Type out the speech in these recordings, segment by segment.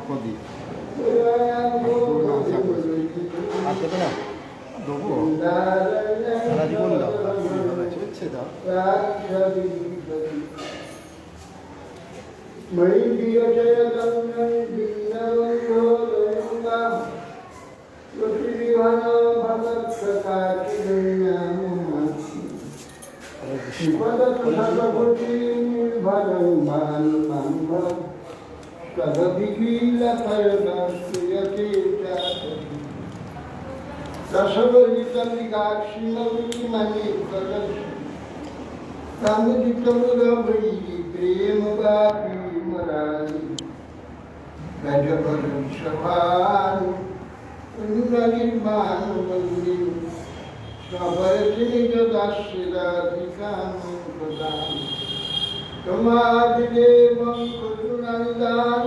প্রদীপ আর দেবে না দেবো সারা জীবন দাও হচ্ছে দাও प्रेम बापी मराई गजपति सभान निर्माण मंदिर सबर दास्यदाधिकान प्रदान समाज देवं कुरुनंदान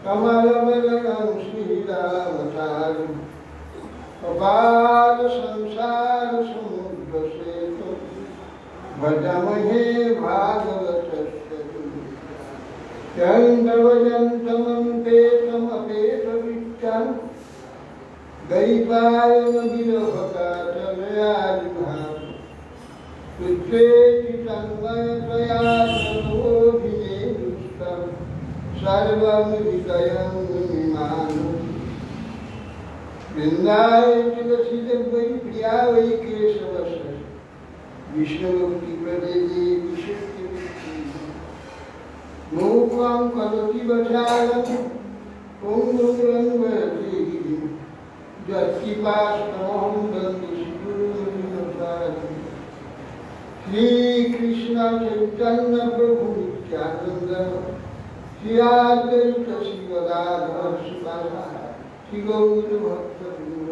कमलबलनं श्रीरावतार अपार संसार समुद्र सेतु भजमहे भागवतस्य चन्द्रवजन्तमपेतमपेतविच्चं दैवायनविरहकातलयादिभाव पुत्रेति तन्मयतया सर्वोऽभिनेदुष्टं सर्वं विषयं विमानं वृन्दाय तुलसीदेवै प्रिया वै केशवस्य विष्णुभक्ति प्रदेवी विशुद्धि मूकं करोति वचालं पुंगुरं वयति जत्किपास्तमहं दन्तिष्ठुरुनिमसारं श्री कृष्ण चैतन्य प्रभु नित्यानंद श्री अद्वैत श्रीगदाधर श्री गौर भक्तवृंद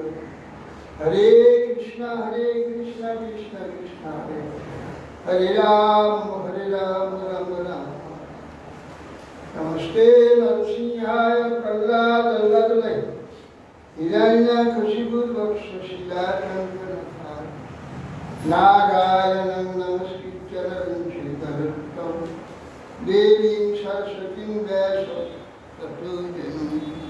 हरे कृष्णा कृष्णा कृष्णा हरे राम राम राम नमस्ते नरसिंहाय प्रह्लाद वल्लभे हिरण्यकशिपुर्वक्षशिलाकङ्कणधार नारायणं नमस्कृत्य नरं चैव देवीं सरस्वतीं व्यासं ततो जयमुदीरये।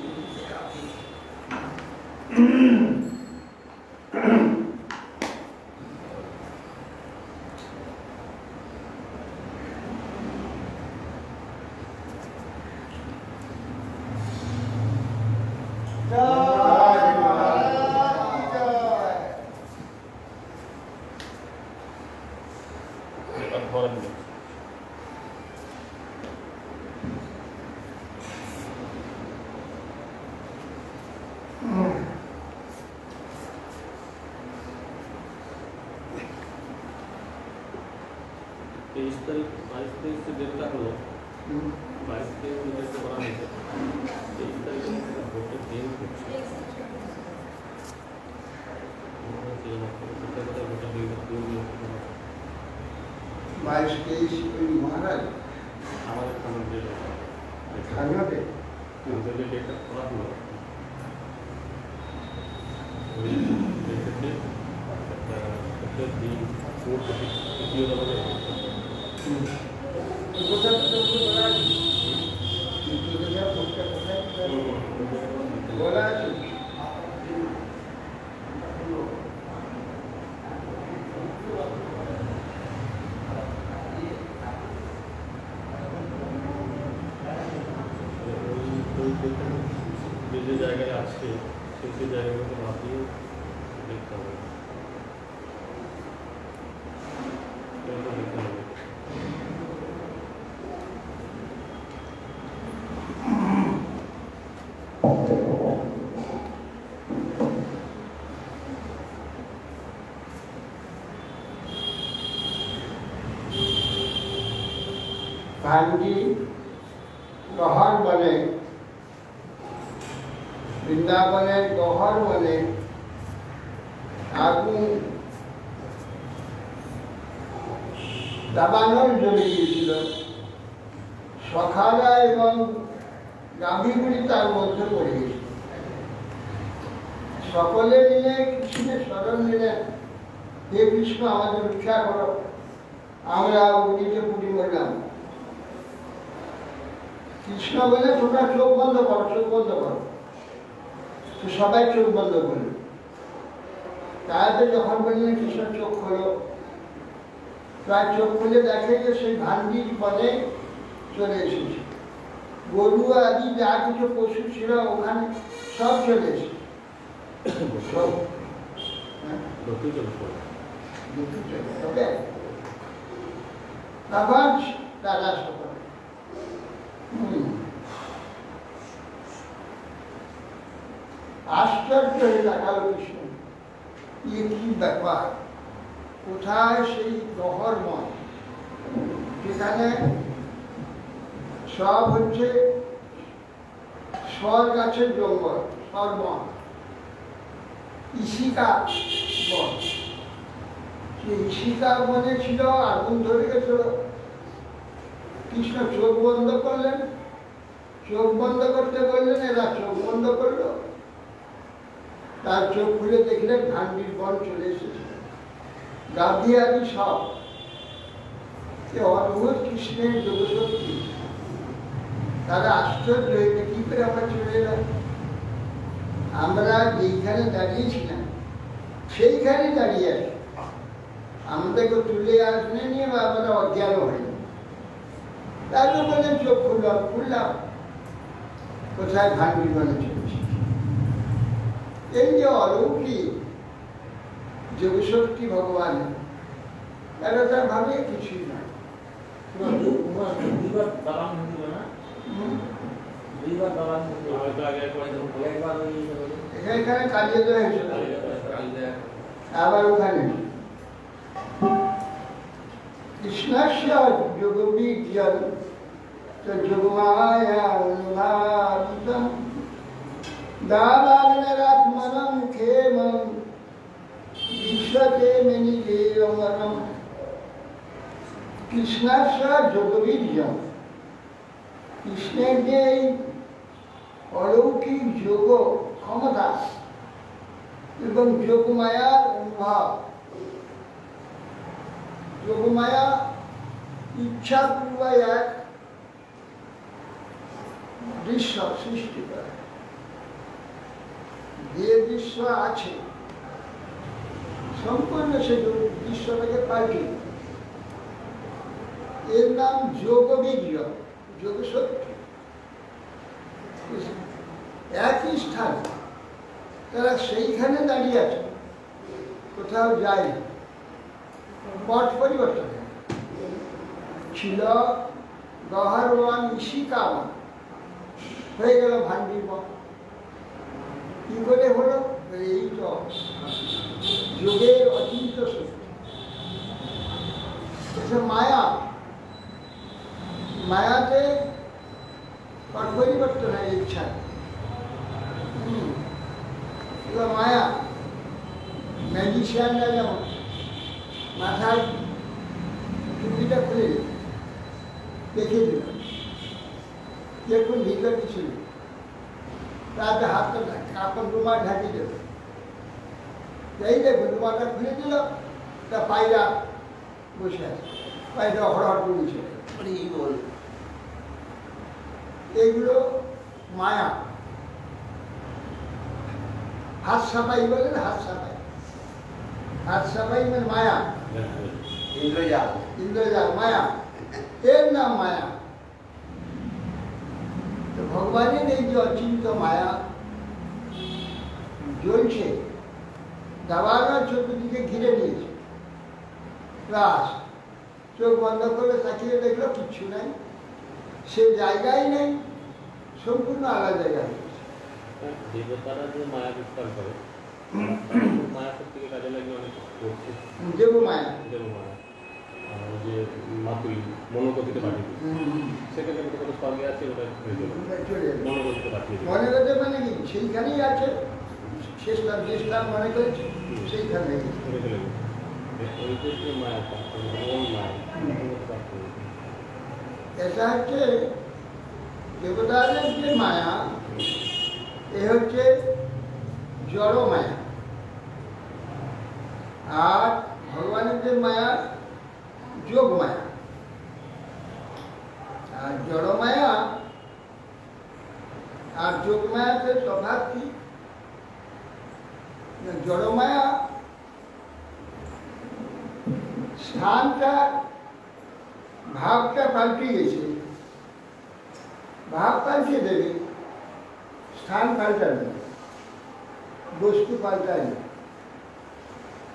भांजी गहर बने বৃন্দাবনের গহর বনে আগুন দাবানল জ্বলে গিয়েছিল। সখারা এবং গাভীগুলি তার মধ্যে পড়ে গেছিল। সকলে মিলে কৃষ্ণের শরণ নিলেন, হে কৃষ্ণ আমাদের রক্ষা করো, আমরা অগ্নিতে পুড়ে মরলাম। কৃষ্ণ বলে তোমরা চোখ বন্ধ করো, চোখ বন্ধ করো। তো সবাই চোখ বন্ধ করলো। তারপরে যখন বললেন কৃষ্ণ চোখ খোলো, প্রায় চোখ খুলে দেখে যে সেই ভান্ডির বনে চলে এসেছে। গরু আদি যা কিছু পশু ছিল ওখানে সব চলে এসেছে। তখন দাদা সকল আশ্চর্য হয়ে দেখালো কৃষ্ণ, ইয়ে কি ব্যাপার, কোথায় সেই গহরময় যেখানে সব হচ্ছে সর গাছের জঙ্গল, সরবন, ইশিকা বন। সেই ইশিকা বনে ছিল, আগুন ধরে গেছিল। কৃষ্ণ চোখ বন্ধ করলেন, চোখ বন্ধ করতে বললেন, এরা চোখ বন্ধ করলো। তার চোখ খুলে দেখলেন ভান্ডির বন চলে এসেছে, গান্ধী আদি সব। অদ্ভুত কৃষ্ণের যোগশক্তি। তারা আশ্চর্য হয়ে কি করে আমরা চলে এলাম। আমরা যেইখানে দাঁড়িয়েছিলাম সেইখানে দাঁড়িয়ে আছি, আমাদেরকে তুলে আসলে নিয়ে আমরা অজ্ঞান হয়নি। তারপর বললেন চোখ খুললাম, খুললাম কোথায় ভান্ডির বনে চলেছে। এই যে অলৌকিক যোগশক্তি ভগবানের, তারা তার ভাবে কিছুই নয়। এখানে কালিয়ে দেওয়া হয়েছিল, আবার ওখানে কৃষ্ণস্য যোগবীর্যং যোগমায়া অনুভাবিতং দাবাগ্নরাত্মনং ক্ষেমং বিশ্বতে মেনিরে অমরম। কৃষ্ণস্য যোগবীর্যং, কৃষ্ণের যে অলৌকিক যোগ ক্ষমতা এবং যোগমায়ার অনুভব। যোগমায়া ইচ্ছাপূর্বক এক দৃশ্য সৃষ্টি করে। যে দৃশ্য আছে সম্পূর্ণ সে দৃশ্যটাকে পাল্টে, এর নাম যোগবীর্য, যোগশক্তি। একই স্থান, তারা সেইখানে দাঁড়িয়ে আছে, কোথাও যায়, পথ পরিবর্তন ছিল। গহরবন ইশিকা বন হয়ে গেল ভান্ডির বন। কি করে হলো? এই তো যোগের অচিন্ত শক্তি, এসব মায়া। মায়াতে পথ পরিবর্তন হয় ইচ্ছা, মায়া। ম্যাজিশিয়ানরা যেমন মাথায় টুপিটা খুলে দেখে দিল, দেখুন ভিতর কিছু নেই, তাতে হাতটা কাপড় রুমাল ঢাকি দেব, এই দেখুন রুমালটা খুলে দিল, তা পায়রা বসে আছে, পায়রা হড়হড় করেছে। এইগুলো মায়া। হাত সাফাই বলেন, হাত সাফাই, হাত সাফাই মানে মায়া, ইন্দ্রজাল, ইন্দ্রজাল মায়া, এর নাম মায়া। তো ভগবানের এই যে অচিন্ত মায়া জ্বলছে, দাবানল চতুর্দিকে ঘিরে নিয়েছে। প্লাস চোখ বন্ধ করে তাকিয়ে দেখলো কিচ্ছু নাই, সে জায়গায় নেই, সম্পূর্ণ আলাদা জায়গায়। দেবতারা যে মায়া বিস্তার করে, মায়া শক্তিকে কাজে লাগিয়ে অনেক করছে। দেবমায়া, দেবমায়া যে মাতুই মনোগতিতে পাঠিয়ে দিচ্ছে, সেখানে কোনো স্তরে আছে, ওটা মনোগতিতে পাঠিয়ে দিচ্ছে। মনোগতি মানে কি? সেইখানেই আছে, শেষ যে স্থান মনে করেছে সেইখানে এটা হচ্ছে দেবতাদের যে মায়া, এ হচ্ছে জড় মায়া। আর ভগবানের যে মায়া যোগ মায়া। আর জড় মায়া আর যোগমায়াতে তফাৎ কি? জড়মায়া স্থানটা ভাবটা পাল্টে গেছে, ভাব পাল্টে দেবে, স্থান পাল্টাবে, বস্তু পাল্টায়।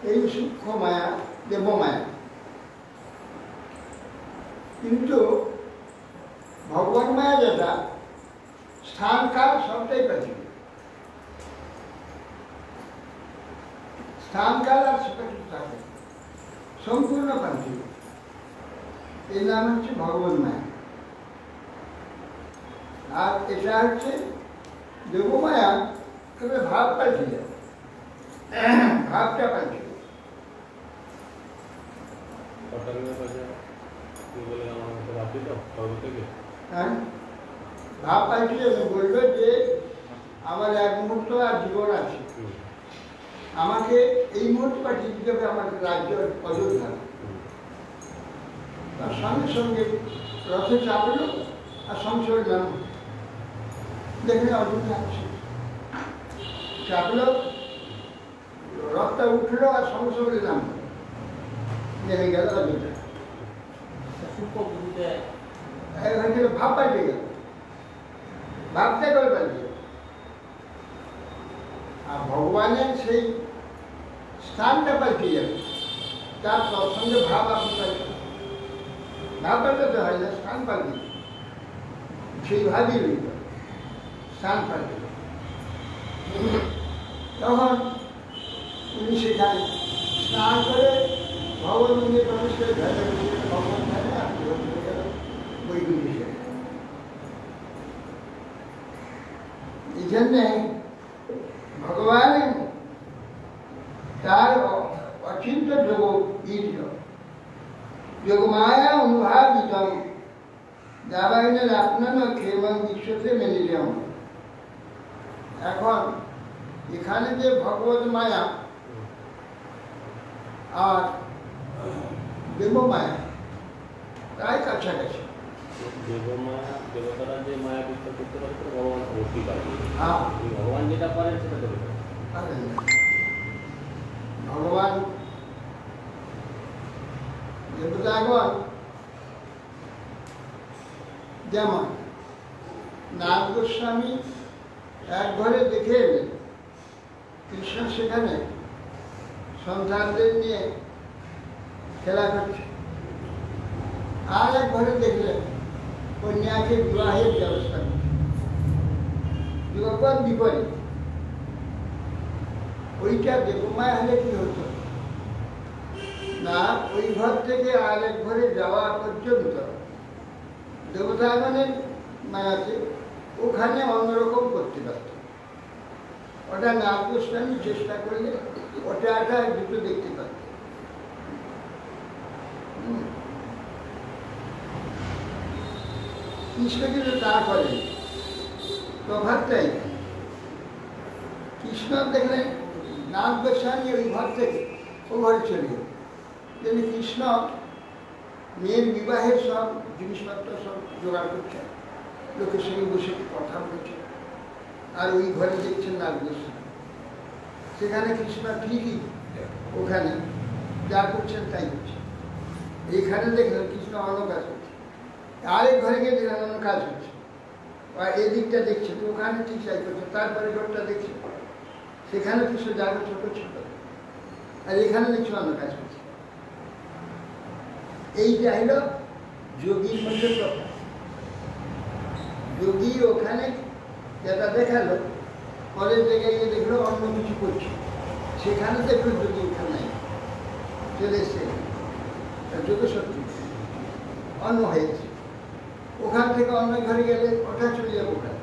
এই সূক্ষ্ম মায়া দেবমায়া। কিন্তু ভগবান মায়া যেটা স্থান কাল সবটাই পাল্টে, স্থান কাল আর সেটা কিছু থাকে, সম্পূর্ণ পাল্টে। এই নাম হচ্ছে ভগবান মায়া। আর এটা হচ্ছে দেবমায়া, তবে ভাব পাল্টে যায়, ভাবটা পাল্টে। হ্যাঁ, ভাব পাল্টে যাবে। বললো যে আমার এক মুহূর্ত আর জীবন আছে, আমাকে এই মুহূর্তে পাঠিয়ে দিতে হবে আমার রাজ্য অযোধ্যা। তার সঙ্গে সঙ্গে রথে চাপলো আর সংসারে নাম দেখলে অযোধ্যা আছে, চাপলো, রথটা উঠলো আর সঙ্গে সঙ্গে নাম নেমে গেল অযোধ্যা। ভাব পাল্টে গেল, ভাবতে করে পাল্টে গেল। আর ভগবানের সেই স্থানটা পাল্টে যাবে, তার সঙ্গে ভাব আপনি পাল্টে, ভাব পাল্টাতে হয় না, স্থান পাল্টে সেই ভাবই রইল, স্থান পাল্টে। তখন উনি সেখানে স্নান করে ভগবান মন্দিরে প্রবেশ করে ভগবান ধারে আপনি হয়ে গেল বৈকুণ্ঠ। এই জন্যে ভগবান তার অচিন্ত যোগ বীর্য যোগমায়া অনুভাবিতম যাবাইনের আপনার ক্ষেমং বিশ্বতে মেনে যাও। এখন এখানে যে ভগবত মায়া আর দেবমায়া প্রায় কাছাকাছি। দেবতারা যে মায়া বিস্তার করতে পারে ভগবান অবশ্যই পারে। হ্যাঁ, ভগবান যেটা পারেন সেটা দেবতা পারেন না। ভগবান দেবতাগণ যেমন নাগ গোস্বামী এক ঘরে দেখে এলেন কৃষ্ণ সেখানে সন্তানদের নিয়ে খেলা করছে, আর এক ঘরে দেখলেন কন্যাকে বিবাহের ব্যবস্থা করছে। যুগপৎ বিপরীত। ওইটা দেবমায়া হলে কি হতো না, ওই ঘর থেকে আরেক ঘরে যাওয়া পর্যন্ত দেবতাগণের মায়াতে ওখানে অন্যরকম করতে পারত। ওটা নাগ গোস্বামী চেষ্টা করলে ওটা দুটো দেখতে পারত। কৃষ্ণ কিন্তু তা করেন, তফাৎটাই। কৃষ্ণ দেখলেন নাগ গোস্বামী ওই ঘর থেকে ও ঘরে চলে গেল। কিন্তু কৃষ্ণ মেয়ের বিবাহের সব জিনিসপত্র সব জোগাড় করছে, লোকের সঙ্গে বসে কথা বলছে, আর ওই ঘরে দেখছেন নাগ গোস্বামী। সেখানে কৃষ্ণ ঠিকই ওখানে যা করছেন তাই করছে। এইখানে দেখলেন কৃষ্ণ অন্য কাজ করছে, আরেক ঘরে গিয়ে দেখলেন অন্য কাজ করছে, আর এদিকটা দেখছেন ওখানে ঠিক চাই করছে, তারপরে ঘরটা দেখছে সেখানে কৃষ্ণ যা করছে করছে, আর এখানে দেখছি অন্য কাজ করছে। এইটা হলো যোগীর মধ্যে তফাৎ। যোগী ওখানে যেটা দেখালো, পরের জায়গায় গিয়ে দেখলো অন্য কিছু করছে, সেখানে দেখলো যোগী ওখানে নাই, চলে এসছে যোগ সত্যি অন্য হয়েছে। ওখান থেকে অন্য ঘরে গেলে ওটা চলে যাবে, ওখানে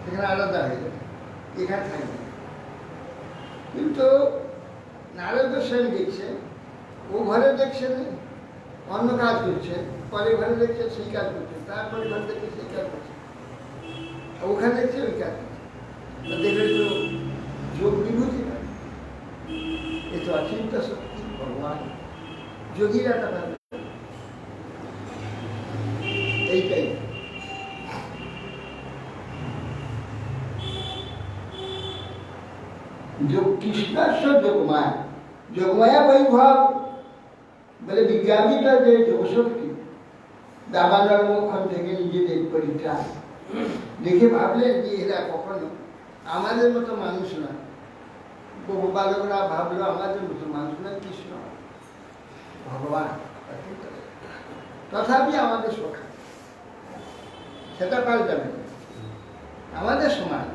সেখানে আলাদা হয়ে যাবে, এখানে থাকবে। কিন্তু নারদ গোস্বামী দেখছে ও ঘরে দেখছেন অন্য কাজ করছে, পরের ঘরে দেখছে সেই কাজ করছে, তারপরে ঘরে দেখছে সেই কাজ করছে, ওখানে দেখছে ওই কাজ করছে। দেখলে তো যোগ বিভূতি নয়, এ তো অচিন্ত শক্তি ভগবান যোগীরা তা পাবে। এইটাই কৃষ্ণাস্য যোগমায়া, যোগমায়া বৈভব বলে বিজ্ঞানীটা যে যোগশক্তি দাবানল মোক্ষণ থেকে নিজেদের পরিত্রাণ দেখে ভাবলেন যে এরা কখনো আমাদের মতো মানুষ না। বহু বালকরা ভাবলো আমাদের মতো মানুষ না, কৃষ্ণ ভগবান, তথাপি আমাদের সখা, সেটা পাল্টাবে আমাদের সমান।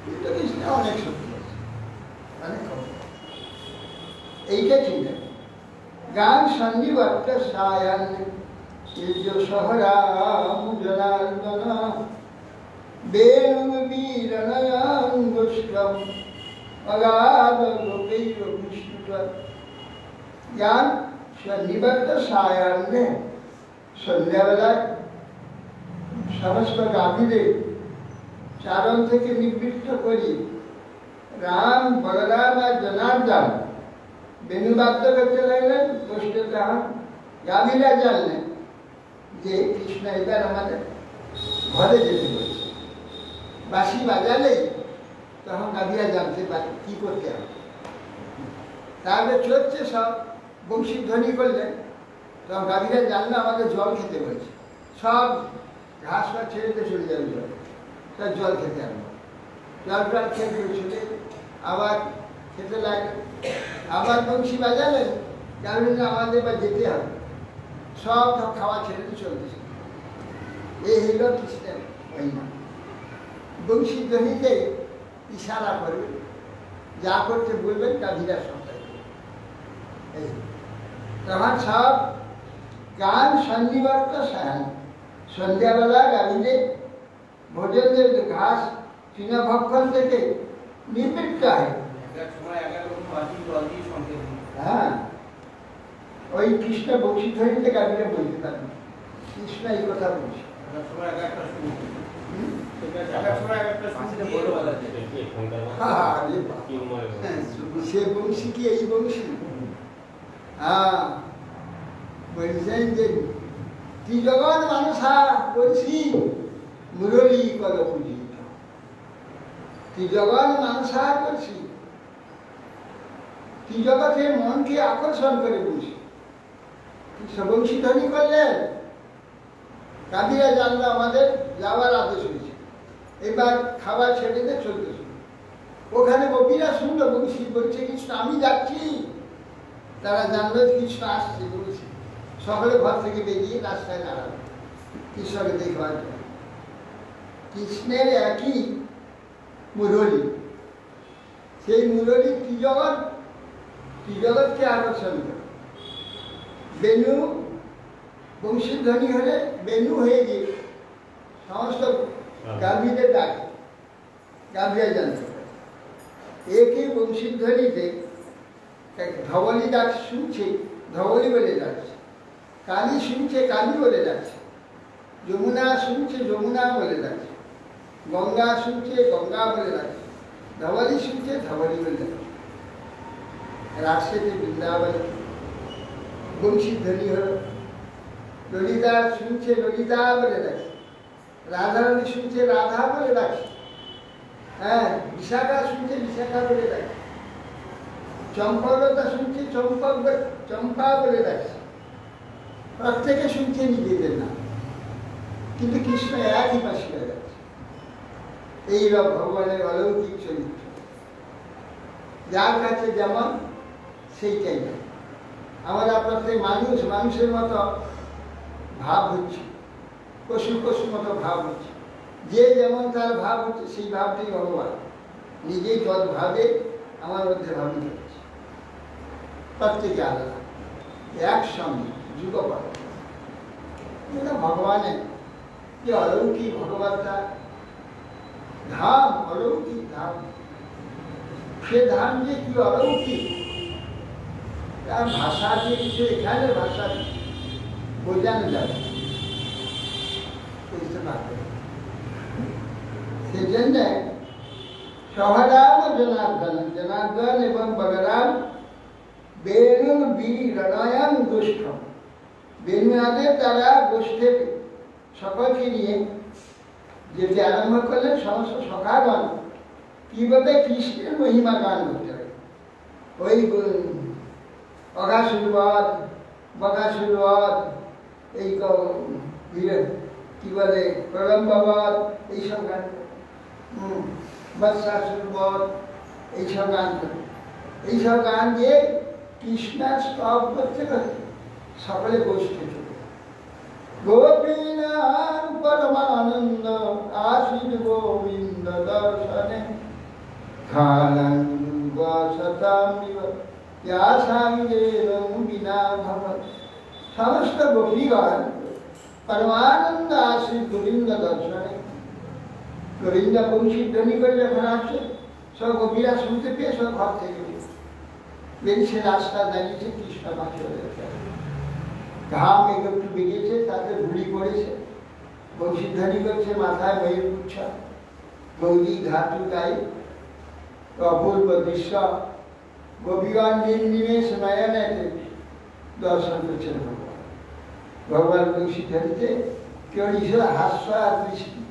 কিন্তু কৃষ্ণ অনেক শক্তি আছে, অনেক ক্ষমতা। এইটা চিন্তা গান সঞ্জীবত্ত সায়ান সহরাম জনার্দন বেণু বীরণয়াঙ্গুষ্ঠম অগাধ গোপৈর বিষ্ণু। জ্ঞান সন্নিবদ্ধ সায়ান্নে সন্ধ্যাবেলায় সমস্ত গাভীদের চারণ থেকে নিবৃত্ত করি রাম, বলরাম আর জনার্দন বেণুবাদ্য করতে লাগলেন। বসতে তখন গাভীরা জানলেন যে কৃষ্ণ এবার আমাদের ঘরে যেতে বলছে। বাঁশি বাজালেই তখন গাভীরা জানতে পারে কি করতে হবে। তাহলে চলছে সব বংশী ধ্বনি করলেন, তখন গাভীরা জানলো আমাদের জল খেতে বলছে। সব ঘাস বা ছেড়েতে চলে যাবে জল, তার জল খেতে আনবো। জল টল খেতে ছুটে আবার খেতে লাগলেন, আবার বংশী বাজালেন, গাভীরা আমাদের বা যেতে হবে। সব খাওয়া ছেড়ে চলতেছে। এই হইল কৃষ্ণের মহিমা। বংশী ধ্বনিতে ইশারা করবে, যা করতে বলবেন গাভীরা সন্তান। তখন সব গান সন্নিবর্ত সায়ান, সন্ধ্যাবেলা গাভীদের ভোজনের ঘাস তৃণভক্ষণ থেকে নিবৃত্ত হয়। হ্যাঁ, ওই কৃষ্ণ বংশী ধ্বনিতে গাভীরা বলতে পারেন কৃষ্ণ এই কথা বলছে। সে বংশী কি এই বংশী? হ্যাঁ, বলছেন যে ত্রিজগৎ মানুষা করছি মুরলী কর পূজিত। ত্রিজগৎ মানুষা করছি, ত্রিজগতের মনকে আকর্ষণ করে বলছি। বংশী ধ্বনি করলেন, গাভীরা জানলো আমাদের যাওয়ার আদেশ হয়েছে। এবার খাবার ছেড়ে দিয়ে চলতেছে। ওখানে গোপীরা শুনলো বংশী বলছে কৃষ্ণ আমি যাচ্ছি। তারা জানলো কৃষ্ণ আসছে বলছে। সকলে ঘর থেকে বেরিয়ে রাস্তায় দাঁড়ালো কৃষ্ণকে দেখবার জন্য। কৃষ্ণের একই মুরলী, সেই মুরলী ত্রিজগৎকে আকর্ষণ করে। বেণু বংশী ধ্বনি হলে বেণু হয়ে গিয়ে সমস্ত গাভীদের ডাকে, গাভীরা জানতে পারে। একই বংশী ধ্বনিতে ধবলি ডাক শুনছে, ধবলি বলে ডাকছে। কালী শুনছে, কালী বলে ডাকছে। যমুনা শুনছে, যমুনা বলে ডাকছে। গঙ্গা শুনছে, গঙ্গা বলে ডাকছে। ধবলি শুনছে, ধবলি বলে ডাকছে। রাষ্ট্রেতে বৃন্দাবন বংশী ধ্বনি হল। ললিতা শুনছে, ললিতা বলে ডাকছে। রাধারানী শুনছে, রাধা বলে ডাকছে। হ্যাঁ, বিশাখা শুনছে, বিশাখা বলে ডাকছে। চম্পলতা শুনছে, চম্পা বলে ডাকছে। প্রত্যেকে শুনছে নিজেদের নাম, কিন্তু কৃষ্ণ একই পাশে হয়ে যাচ্ছে। এই ভগবানের অলৌকিক চরিত্র, যার কাছে যেমন সেইটাই না। আমরা প্রত্যেক মানুষের মতো ভাব হচ্ছে, পশুর মতো ভাব হচ্ছে। যে যেমন তার ভাব হচ্ছে, সেই ভাবটাই ভগবান নিজেই যত ভাবে আমার মধ্যে ভাবিত হচ্ছে। প্রত্যেকে আলাদা, একসঙ্গে যুগপৎ। এটা ভগবানের যে অলৌকিক, ভগবানটা ধাম, অলৌকিক ধাম। সে ধাম যে কি অলৌকিক, তার ভাষা দিয়ে কিছু এখানে ভাষা বোঝানো যাবে, বুঝতে পারবে। সেজন্য সহরাম জনার্দন, জনার্দন এবং বলরাম বেণু বীরণয়ং গোষ্ঠম, বেণুনাদের দ্বারা গোষ্ঠের সকলকে নিয়ে যেতে আরম্ভ করলেন। সমস্ত সখাগণ কিভাবে কৃষ্ণের মহিমা গান করতে হবে। ওই অঘাসুরবধ, বকাসুরবধ, এই কি বলে প্রলম্ববধ, এইসব গান, বৎসাসুরবধ, এইসব গান করে। এইসব গান দিয়ে কৃষ্ণার স্তব করতে করতে সকলে বসতে চলে। গোপীনাথ পরমানন্দ আশীর গোবিন্দ দর্শনে সমস্ত গোপীগণ পরমানন্দ আশীর গোবিন্দ দর্শনে, গোবিন্দ বংশী ধ্বনি করে যখন আসছে, সব গোপীরা শুনতে পেয়ে সব ঘর থেকে বেরিয়েছে, রাস্তা দাঁড়িয়েছে, কৃষ্ণ মাকে ঘাম একটু বেরিয়েছে, তাতে ধুলি পড়েছে, বংশীধ্বনি করছে, মাথায় ময়ূর গুচ্ছ, গৌরী ধাতু গাই, অপূর্ব দৃশ্য। গোপীগণ নির্নিমেষ নয়নে দর্শন করছেন ভগবান। ভগবান বংশীধ্বনিতে কেউ ঈশ্বর হাস্য আর দৃষ্টি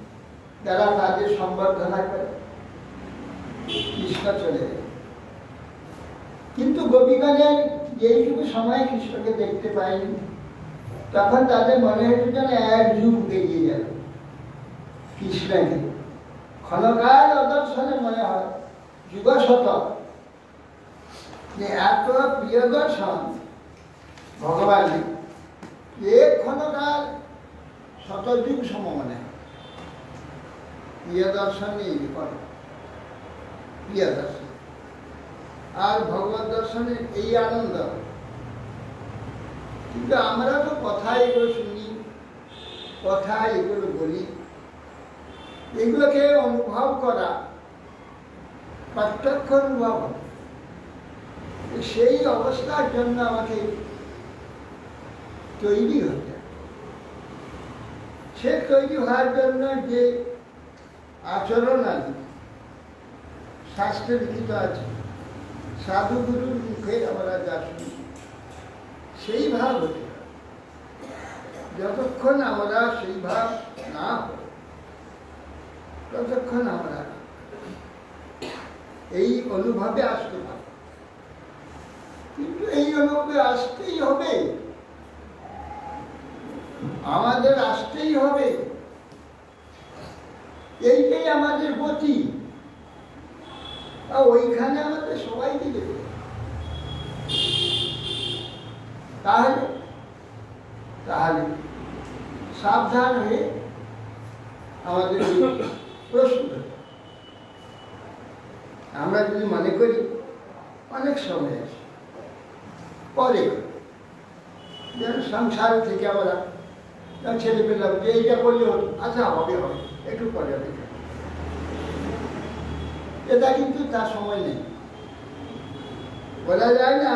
যারা তাদের সম্বর্ধনা করে, কৃষ্ণ চলে যায়। কিন্তু গোপীগণের যেইটুকু সময় কৃষ্ণকে দেখতে পায়নি, তখন তাদের মনে হয়েছে যেন এক যুগ বেরিয়ে গেল কৃষ্ণকে। ক্ষণকাল অদর্শনে মনে হয় যুগশতক, যে এত প্রিয় দর্শন ভগবানের, এক ক্ষণকাল শতযুগ সম মনে হয়। প্রিয় দর্শনই প্রিয় দর্শন, আর ভগবত দর্শনের এই আনন্দ। কিন্তু আমরা তো কথা এগুলো শুনি, কথা এগুলো বলি, এগুলোকে অনুভব করা, প্রত্যক্ষ অনুভব, সেই অবস্থার জন্য আমাকে তৈরি হতে। সে তৈরি হওয়ার জন্য যে আচরণ আছে, শাস্ত্রে লিখিত আছে, সাধু গুরুর মুখে আমরা যা শুনি সেই ভাব হতে হবে। যতক্ষণ আমরা সেই ভাব না হই, ততক্ষণ আমরা এই অনুভবে আসতে পারি। কিন্তু এই অনুভবে আসতেই হবে, আমাদের আসতেই হবে, এইটাই আমাদের গতি। আর ওইখানে আমাদের সবাইকে দেবে। তাহলে তাহলে সাবধান হয়ে আমাদের প্রস্তুত। আমরা যদি মনে করি অনেক সময় আছে, পরে যেন সংসার থেকে আমরা ছেলে পেলাম যে এইটা করলে হতো, আচ্ছা হবে হবে, একটু পরে হবে, এটা কিন্তু তার সময় নেই। বলা যায় না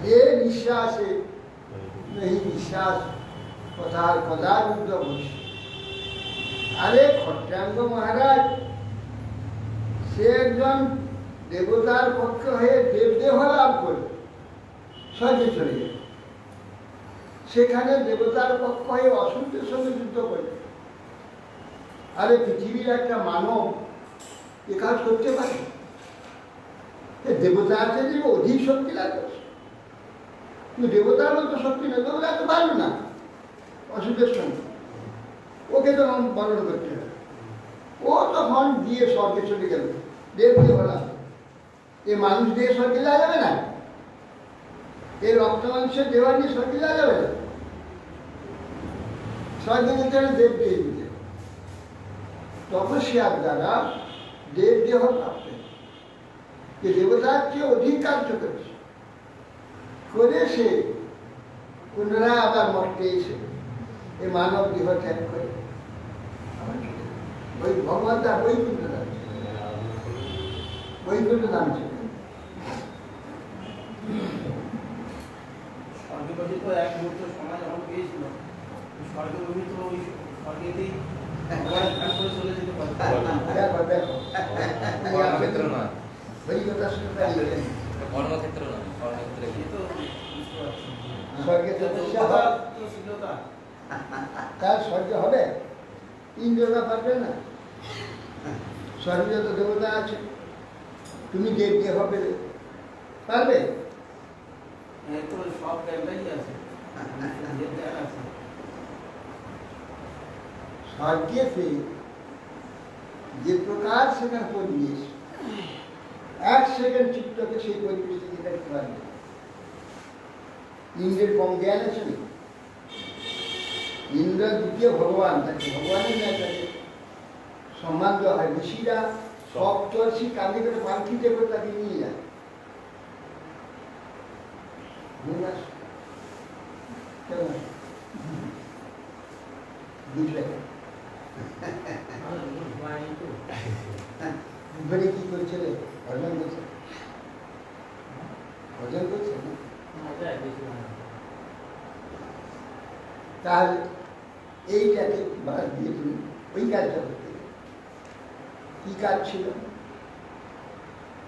যে নিঃশ্বাসে নেই বিশ্বাস, কোথায় কদা যুদ্ধ বসে। আরে খট্টাঙ্গ মহারাজ সে একজন দেবতার পক্ষ হয়ে দেবদেহ লাভ করে স্বর্গে চলে গেল। সেখানে দেবতার পক্ষ হয়ে অসুরের সঙ্গে যুদ্ধ করে। আরে পৃথিবীর একটা মানব এ কাজ করতে পারে? দেবতা আছে যে অধিক শক্তি লাগবে, কিন্তু দেবতার মতো শক্তি নেই, দেবতা এত পারবে না অসুরের সঙ্গে। ওকে তখন বর্ণনা করতে হবে। ও তখন দিয়ে স্বর্গে চলে গেল, দেব দিয়ে বলা এ মানুষ দিয়ে স্বর্গে যাওয়া যাবে না, এর রক্ত মানুষের দেওয়া নিয়ে স্বর্গে যাওয়া যাবে না। স্বর্গে যেতে হলে দেব দিয়ে দিতে, তপস্যার দ্বারা দেব দেহ প্রাপ্ত, যে দেবতার চেয়ে অধিক কার্য করেছে, করে সে পুনরায় আবার মর্তে এসে এই মানব দেহ ত্যাগ করে ওই ভগবান তার বৈকুণ্ঠ ধাম, বৈকুণ্ঠ ধাম ছিল। স্বর্গবাসী তো এক মুহূর্ত সময় যখন পেয়েছিল, স্বর্গবাসী তো ওই স্বর্গেতেই ধ্যান করে চলে যেতে পারে। দেখো দেখো কর্মক্ষেত্র নয়, ওই কথা শুনে পাইলে কর্মক্ষেত্র নয়, কর্মক্ষেত্রে এই তো বুঝতে পারছি। স্বর্গে যত তপস্যা কথা হয়, তো ছিল তার। তার স্বর্গে হবে? ইন্দ্ররা পারবে না, স্বর্গে তো দেবতা আছে, তুমি দেব যেভাবে পারবে? এই তো সব জায়গায় আছে যে জ্ঞান আছে। স্বর্গেতে যে প্রকার সেখানে পরিবেশ, 1 সেকেন্ড চিত্তকে সেই পরিবেশ থেকে দেখতে পারবে। ইন্দ্রের কম জ্ঞান আছে না? ইন্দ্র দ্বিতীয় ভগবান, তাকে ভগবানের ন্যায় তাকে সম্মান দেওয়া হয়। ঋষিরা সপ্তর্ষি কাঁধে করে পালকিতে করে তাকে নিয়ে যায়। কেমন বুঝলে? ঘরে কি করছে রে? ভজন করছে, ভজন করছে না? তাহলে এইটাকে বাদ দিয়ে তুমি ওই কাজটা করতে গেলে। কি কাজ ছিল?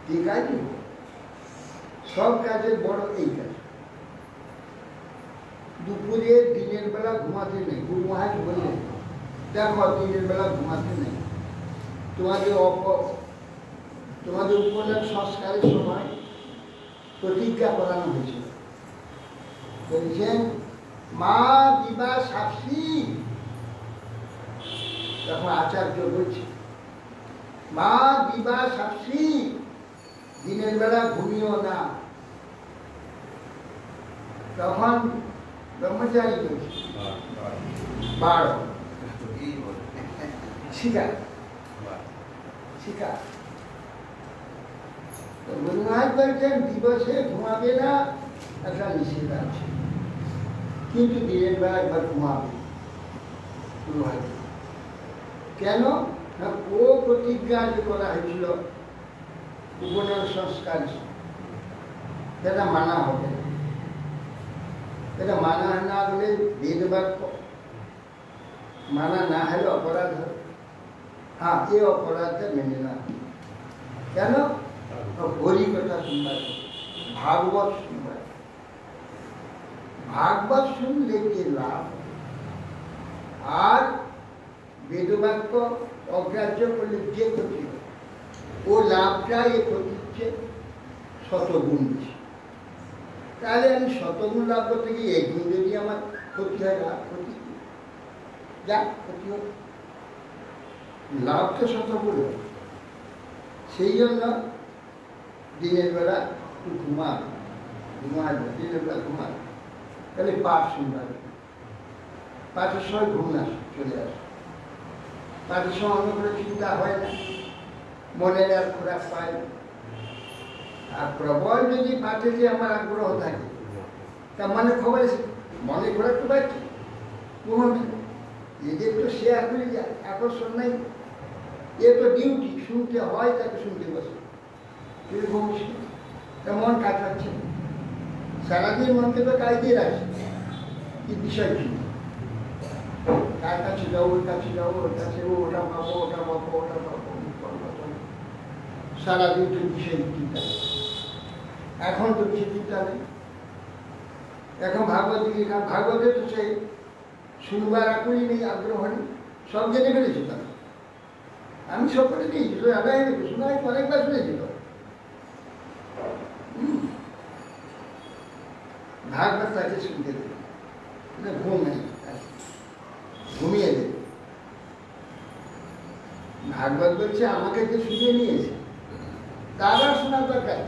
কি কাজ? সব কাজের বড় এই কাজ। দুপুরে দিনের বেলা ঘুমাতে নেই। গুরু মহারাজ বললেন, দেখো দিনের বেলা ঘুমাতে নেই। তোমাদের উপনয়ন সংস্কারের সময় প্রতিজ্ঞা করানো হয়েছিল। বলছেন মা দিবা সাক্ষী। তখন আচার্য বলছে মা দিবা সাক্ষী, দিনের বেলা ঘুমিও না। তখন ব্রহ্মচারী বলছে 12 শিকার শিকার। গুরু মহারাজ বলছেন দিবসে ঘুমাবে না, একটা নিষেধ আছে, কিন্তু দিনের বেলা একবার ঘুমাবে। কেন না ও প্রতিজ্ঞা যে করা হয়েছিল উপনয়ন সংস্কার, সেটা মানা হবে না। এটা মানা না হলে বেদ বাক্য, মানা না হলে অপরাধ হবে। হ্যাঁ, এই অপরাধটা মেনে না। কেন? হরি কথা শুনবার, ভাগবত শুনবার। ভাগবত শুনলে যে লাভ, আর বেদবাক্য অগ্রাহ্য করলে যে ক্ষতি, ও লাভটা এ ক্ষতিচ্ছে শতগুণ বেশি। তাহলে আমি শতগুণ লাভ করতে গিয়ে 1 গুণ যদি আমার ক্ষতি হয়, লাভ ক্ষতি যা ক্ষতি হোক, লাভ তো শতগুণ। সেই জন্য দিনের বেলা একটু ঘুমাবে, দিনের বেলা ঘুমাবে। তাহলে পাঠ শুনবার, পাঠের সময় ঘুম না চলে আসে। পাঠের সময় অন্য করে চিন্তা হয় না, মনের আর খোরাক পায় না। আর প্রবল যদি পাঠে যে আমার আগ্রহ থাকে, তা মানে খবর এসে মনে খোরাক তো পাচ্ছি, ঘুমাবে। এদের তো সে এখনই যায়, আকর্ষণ নাই। এ তো ডিউটি, শুনতে হয়, তাকে শুনতে বসে। তুই ঘুমিস, তা মন কাজ পাচ্ছে। সারাদিন মনকে তো কাজ দিয়ে রাখছে, কি বিষয় কি, কার কাছে যাবো, ওর কাছে যাবো, ওর কাছে ওটা পাবো, ওটা পাবো, ওটা পাবো, সারাদিন তো বিষয় চিন্তা। এখন তো বিষয় চিন্তা নেই। এখন ভাগবত দিকে, ভাগবতে তো সেই শুনবার আগ্রহী নেই, আগ্রহ নেই, সব জেনে ফেলেছি তারা। আমি সব করে দিয়েছি, আদায় হয়ে গেছে, শোনা হয়তো অনেকবার শুনেছিল। ভাগবত তাকে শুনতে দেবে, ঘুম নেই, ঘুমিয়ে দেবে। ভাগবত বলছে আমাকে যে শুনিয়ে নিয়েছে, তার আর শোনার দরকার,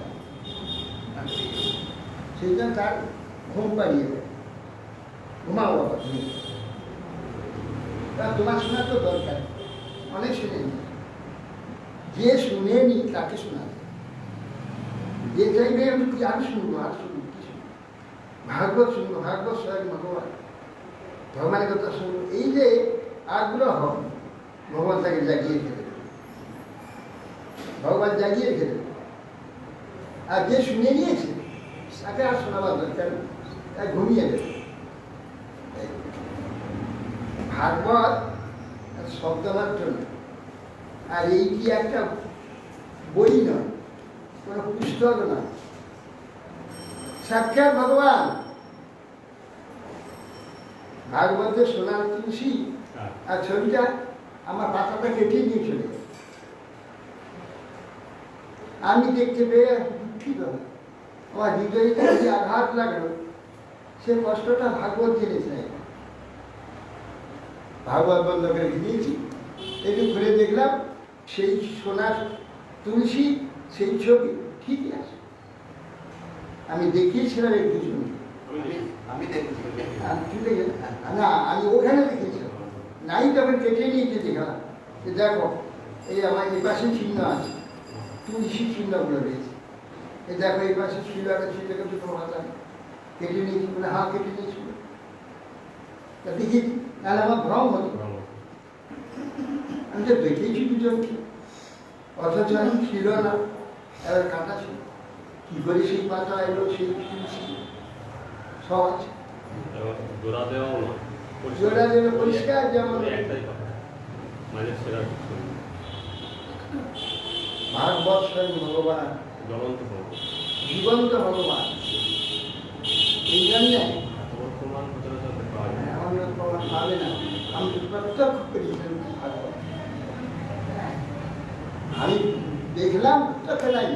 সেই জন্য তার ঘুম পাড়িয়ে দেবে। ঘুমাও বাবা, ঘুমিয়ে। তা তোমার শোনার তো দরকার, অনেক শুনে নি, যে শুনে নি তাকে শোনাবে। যে চাইবে আমি আর শুনবো, আর শুনবো, কি শুনবো, ভাগবত শুনবো, ভাগবত স্বয়ং ভগবান, ভগবানের কথা শুনবো, এই যে আগ্রহ, ভগবান তাকে জাগিয়ে ফেলে, ভগবান জাগিয়ে ফেলে। আর যে শুনে নিয়েছে তাকে আর শোনাবার দরকার, তাই ঘুমিয়ে দেবে। ভাগবত শব্দমাত্র নয়, আর এইটি একটা বই নয়, কোনো পুস্তক নয়, সাক্ষাৎ ভগবান। ভাগবতের সোনার তুলসী আর ছবিটা আমার পাতাটা কেটে নিয়ে চলে গেছে। আমি দেখতে পেয়ে দুঃখিত হলাম। আমার হৃদয়ে যে আঘাত লাগলো, সে কষ্টটা ভাগবত জিনিস নেই। ভাগবত বন্ধ করে দিয়েছি, একটু ঘুরে দেখলাম সেই সোনার তুলসী, সেই ছবি ঠিকই আছে। আমি দেখিয়েছিলাম একটু জমি, আমি দেখছি ঠিক আছে না, আমি ওখানে দেখেছিলাম, নাই তখন কেটে নিয়েছে দেখালাম যে দেখো এই আমার এই পাশে চিহ্ন আছে, তুলসী চিহ্নগুলো রয়েছে, এই দেখো এই পাশে ছিল একটা ছিল দুটো ভাষা কেটে নিয়েছি, বলে হ্যাঁ কেটে নিয়েছিল। তা দেখেছি, নাহলে আমার ভ্রম হতো। আমি তো দেখেছি দুজনকে, অথচ আমি ছিল না, এবার কাটা ছিল। কি করে সেই পাতা এলো, সেই তুলসী সব আছে। জোড়া দেওয়াও না, জোড়া দেবে পরিষ্কার যেমন একটাই কথা, মাঝে সেরা কিছু নেই। ভাগবত স্বয়ং ভগবান, জ্বলন্ত হোক, জীবন্ত ভগবান। এই জন্যে এত বড় প্রমাণ সচরাচর পাওয়া যায় না। অন্য প্রমাণ পাবে না। আমি তো প্রত্যক্ষ করেছিলাম ভাগবত, আমি দেখলাম প্রত্যক্ষ নাই।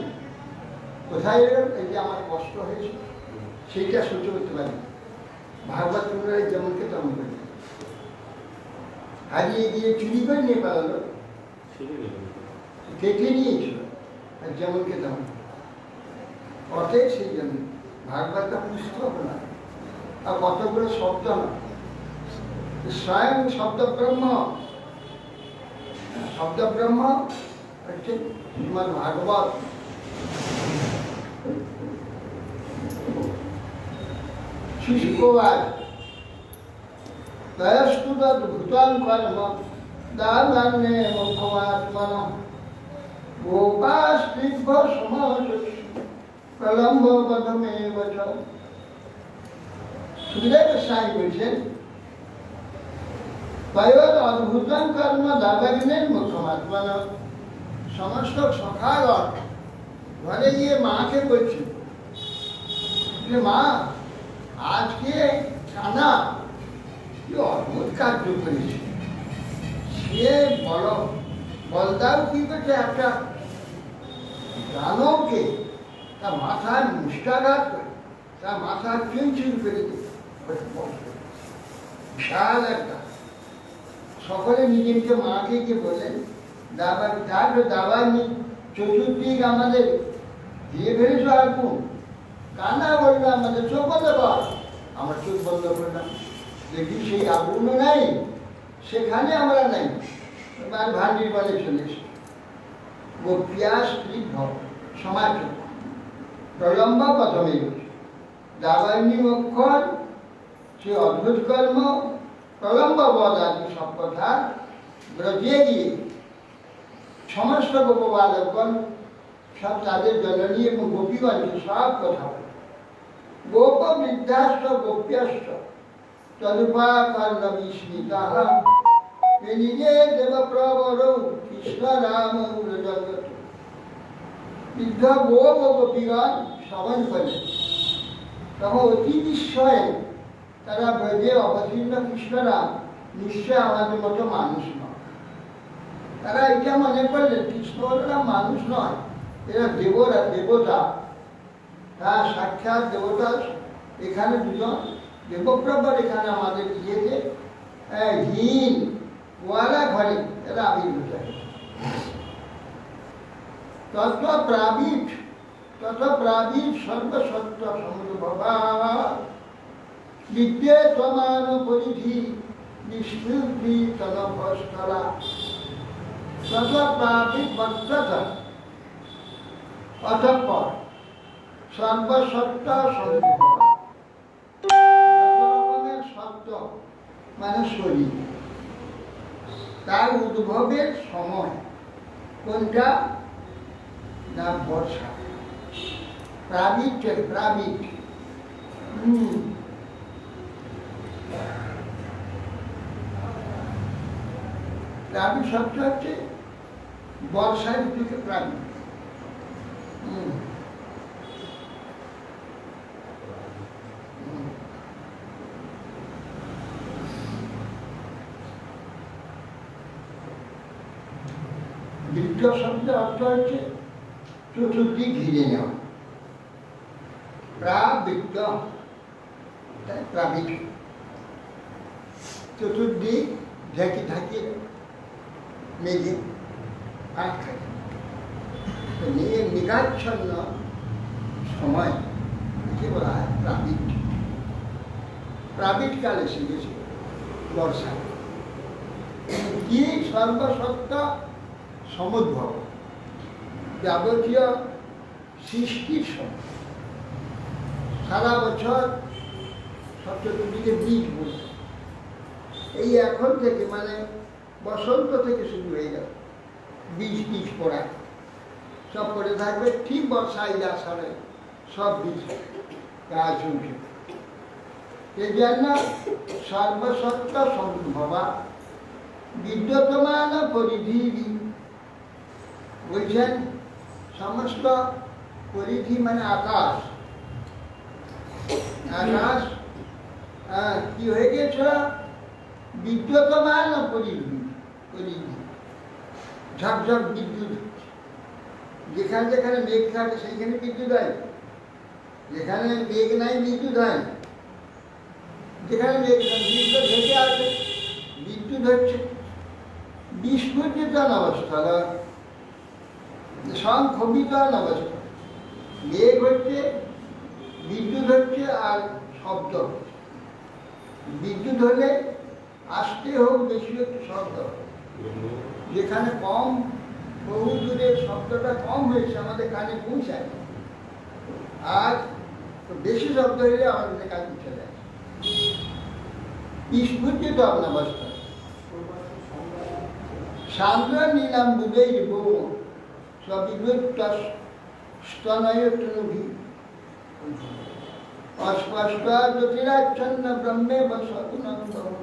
কোথায় এলো এই যে আমার কষ্ট হয়েছে, সেইটা সহ্য করতে পারি। ভাগবত পুনরায় যেমনকে তেমন করে হারিয়ে গিয়ে চুরি করে নিয়ে পালালো, ছিঁড়ে নিল না। কেটে নিয়েছিল, আর যেমনকে তেমন। অতএব সেই জন্য ভাগবতটা পুস্তক না, আর কতগুলো শব্দ না, স্বয়ং শব্দ ব্রহ্ম। শব্দ ব্রহ্ম হচ্ছে শ্রীমদ্ ভাগবত। শুষ্কবাদ তয়স্তু তদ্ভূতং কর্ম দানান্নে মুখমাত্মনঃ গোপাস্ত্রিভ্য সমাসস্য প্রলম্ব পদমেব চ। সুখদেব গোস্বামী বলছেন, তয়োর অদ্ভুতং কর্ম দাবাগ্নের মুখমাত্মনঃ। সমস্ত সখাগণ ঘরে গিয়ে মাকে বলছে যে মা, আজকে কানা কি অদ্ভুত কার্য করেছে। সে বলদাও কি করছে, একটা দানবকে তার মাথায় মুষ্টাঘাত করে, তার মাথা চুনচুন করে দিয়ে বিশাল একটা। সকলে নিজে নিজে মাকে গিয়ে বললেন, দাবার তার দাবার চতুর্দিক আমাদের দিয়ে ফেলেছ আগুন। কান্না বললো আমাদের চোখ বন্ধ কর। আমার চোখ বন্ধ করলাম, দেখি সেই আগুনও নাই, সেখানে আমরা নাই। এবার ভান্ডির বলে চলে এসে গোপিয়া স্ত্রী ভব সমাজ প্রলম্ব প্রথমে দাবান্নি অক্ষর, সে অদ্ভুত কর্ম, প্রলম্ব বধ আদি সব কথা ব্রজিয়ে গিয়ে সমস্ত গোপবালকগণ সব তাদের জননী এবং গোপীগণকে সব কথা বলে। গোপ বৃদ্ধাশ্চ গোপ্যাশ্চ তদুপাকর্ণবী স্মিতাঃ নিজে দেব প্রবর কৃষ্ণ রাম জগৎ। বৃদ্ধ গোপ ও গোপীগণ শ্রবণ করলেন, তখন অতি বিস্ময়ে তারা ব্রজে অবতীর্ণ কৃষ্ণরাম নিশ্চয় আমাদের মতো মানুষ নয়। তারা এটা মনে করলেন কৃষ্ণরা মানুষ নয়, এরা দেবরা, দেবতা। হ্যাঁ, সাক্ষাৎ দেবতা। এখানে দুজন দেবপ্রভর এখানে আমাদের দিয়েছে হীন ওয়ালা ঘরে, এরা আবির্ভূত হয়েছে। তত প্রাবিদ সর্বসত্য সমুদ্রভবা বিদ্যে সমান পরিধি নিষ্পৃতি তনভস্থলা। তত প্রাবিদ বক্ততা অতঃপর সর্বসত্য সমুদ্রভবা। যত রকমের সত্য মানে শরীর, তার উদ্ভবের সময় কোনটা না বর্ষা। প্রাবিদ প্রাবিদ প্রাবিদ শব্দ হচ্ছে বর্ষা ঋতুকে প্রাবিদ। বৃদ্ধ শব্দের অর্থ হচ্ছে চতুর্দিক ঘিরে নেওয়া। প্রাবৃত্ত, প্রাবৃত্ত, চতুর্দিক ঢেকে ঢাকিয়ে মেঘে ফাঁক থাকে। মেঘাচ্ছন্ন সময় একে বলা হয় প্রাবৃত্ত। প্রাবৃত কাল এসে গেছে বর্ষা, কি সর্বসত্তা সমুদ্ভব যাবতীয় সৃষ্টির সময়। সারা বছর সব চতুর্দিকে বীজ বলছে, এই এখন থেকে মানে বসন্ত থেকে শুরু হয়ে গেল বীজ বীজ পড়া, সব পড়ে থাকবে, ঠিক বর্ষায় আষাঢ়ে সব বীজ গাছ উঠে। এই জন্য সর্বসত্তা সমুদ্ভবা বিদ্যমান পরিধি বলছেন, সমস্ত পরিধি মানে আকাশ, আকাশ কি হয়ে গেছে বিদ্যমান পরিধি, পরিধি ঝকঝক বিদ্যুৎ, যেখানে যেখানে মেঘ থাকে সেইখানে বিদ্যুৎ হয়, যেখানে মেঘ নাই বিদ্যুৎ হয়, যেখানে মেঘ বিদ্যুৎ ঢেকে আছে বিদ্যুৎ হচ্ছে। বিস্ফোরিতান অবস্থা, সংক্ষোভিতান অবস্থা, মেঘ হচ্ছে, বিদ্যুৎ হচ্ছে, আর শব্দ হচ্ছে। বিদ্যুৎ হলে আসতে হোক বেশি একটু শব্দ, যেখানে কম বহু দূরে শব্দটা কম হয়েছে আমাদের কানে পৌঁছায়, আর বেশি শব্দ হলে আমাদের কানে পৌঁছে যায়। বিস্ফোরিত অবস্থা। সান্দ্র নীলাম বুধের বউ সবিভূত স্তনয়তনুভি অস্পষ্ট জ্যোতিরাচ্ছন্ন ব্রহ্মে বসগুণং বহু।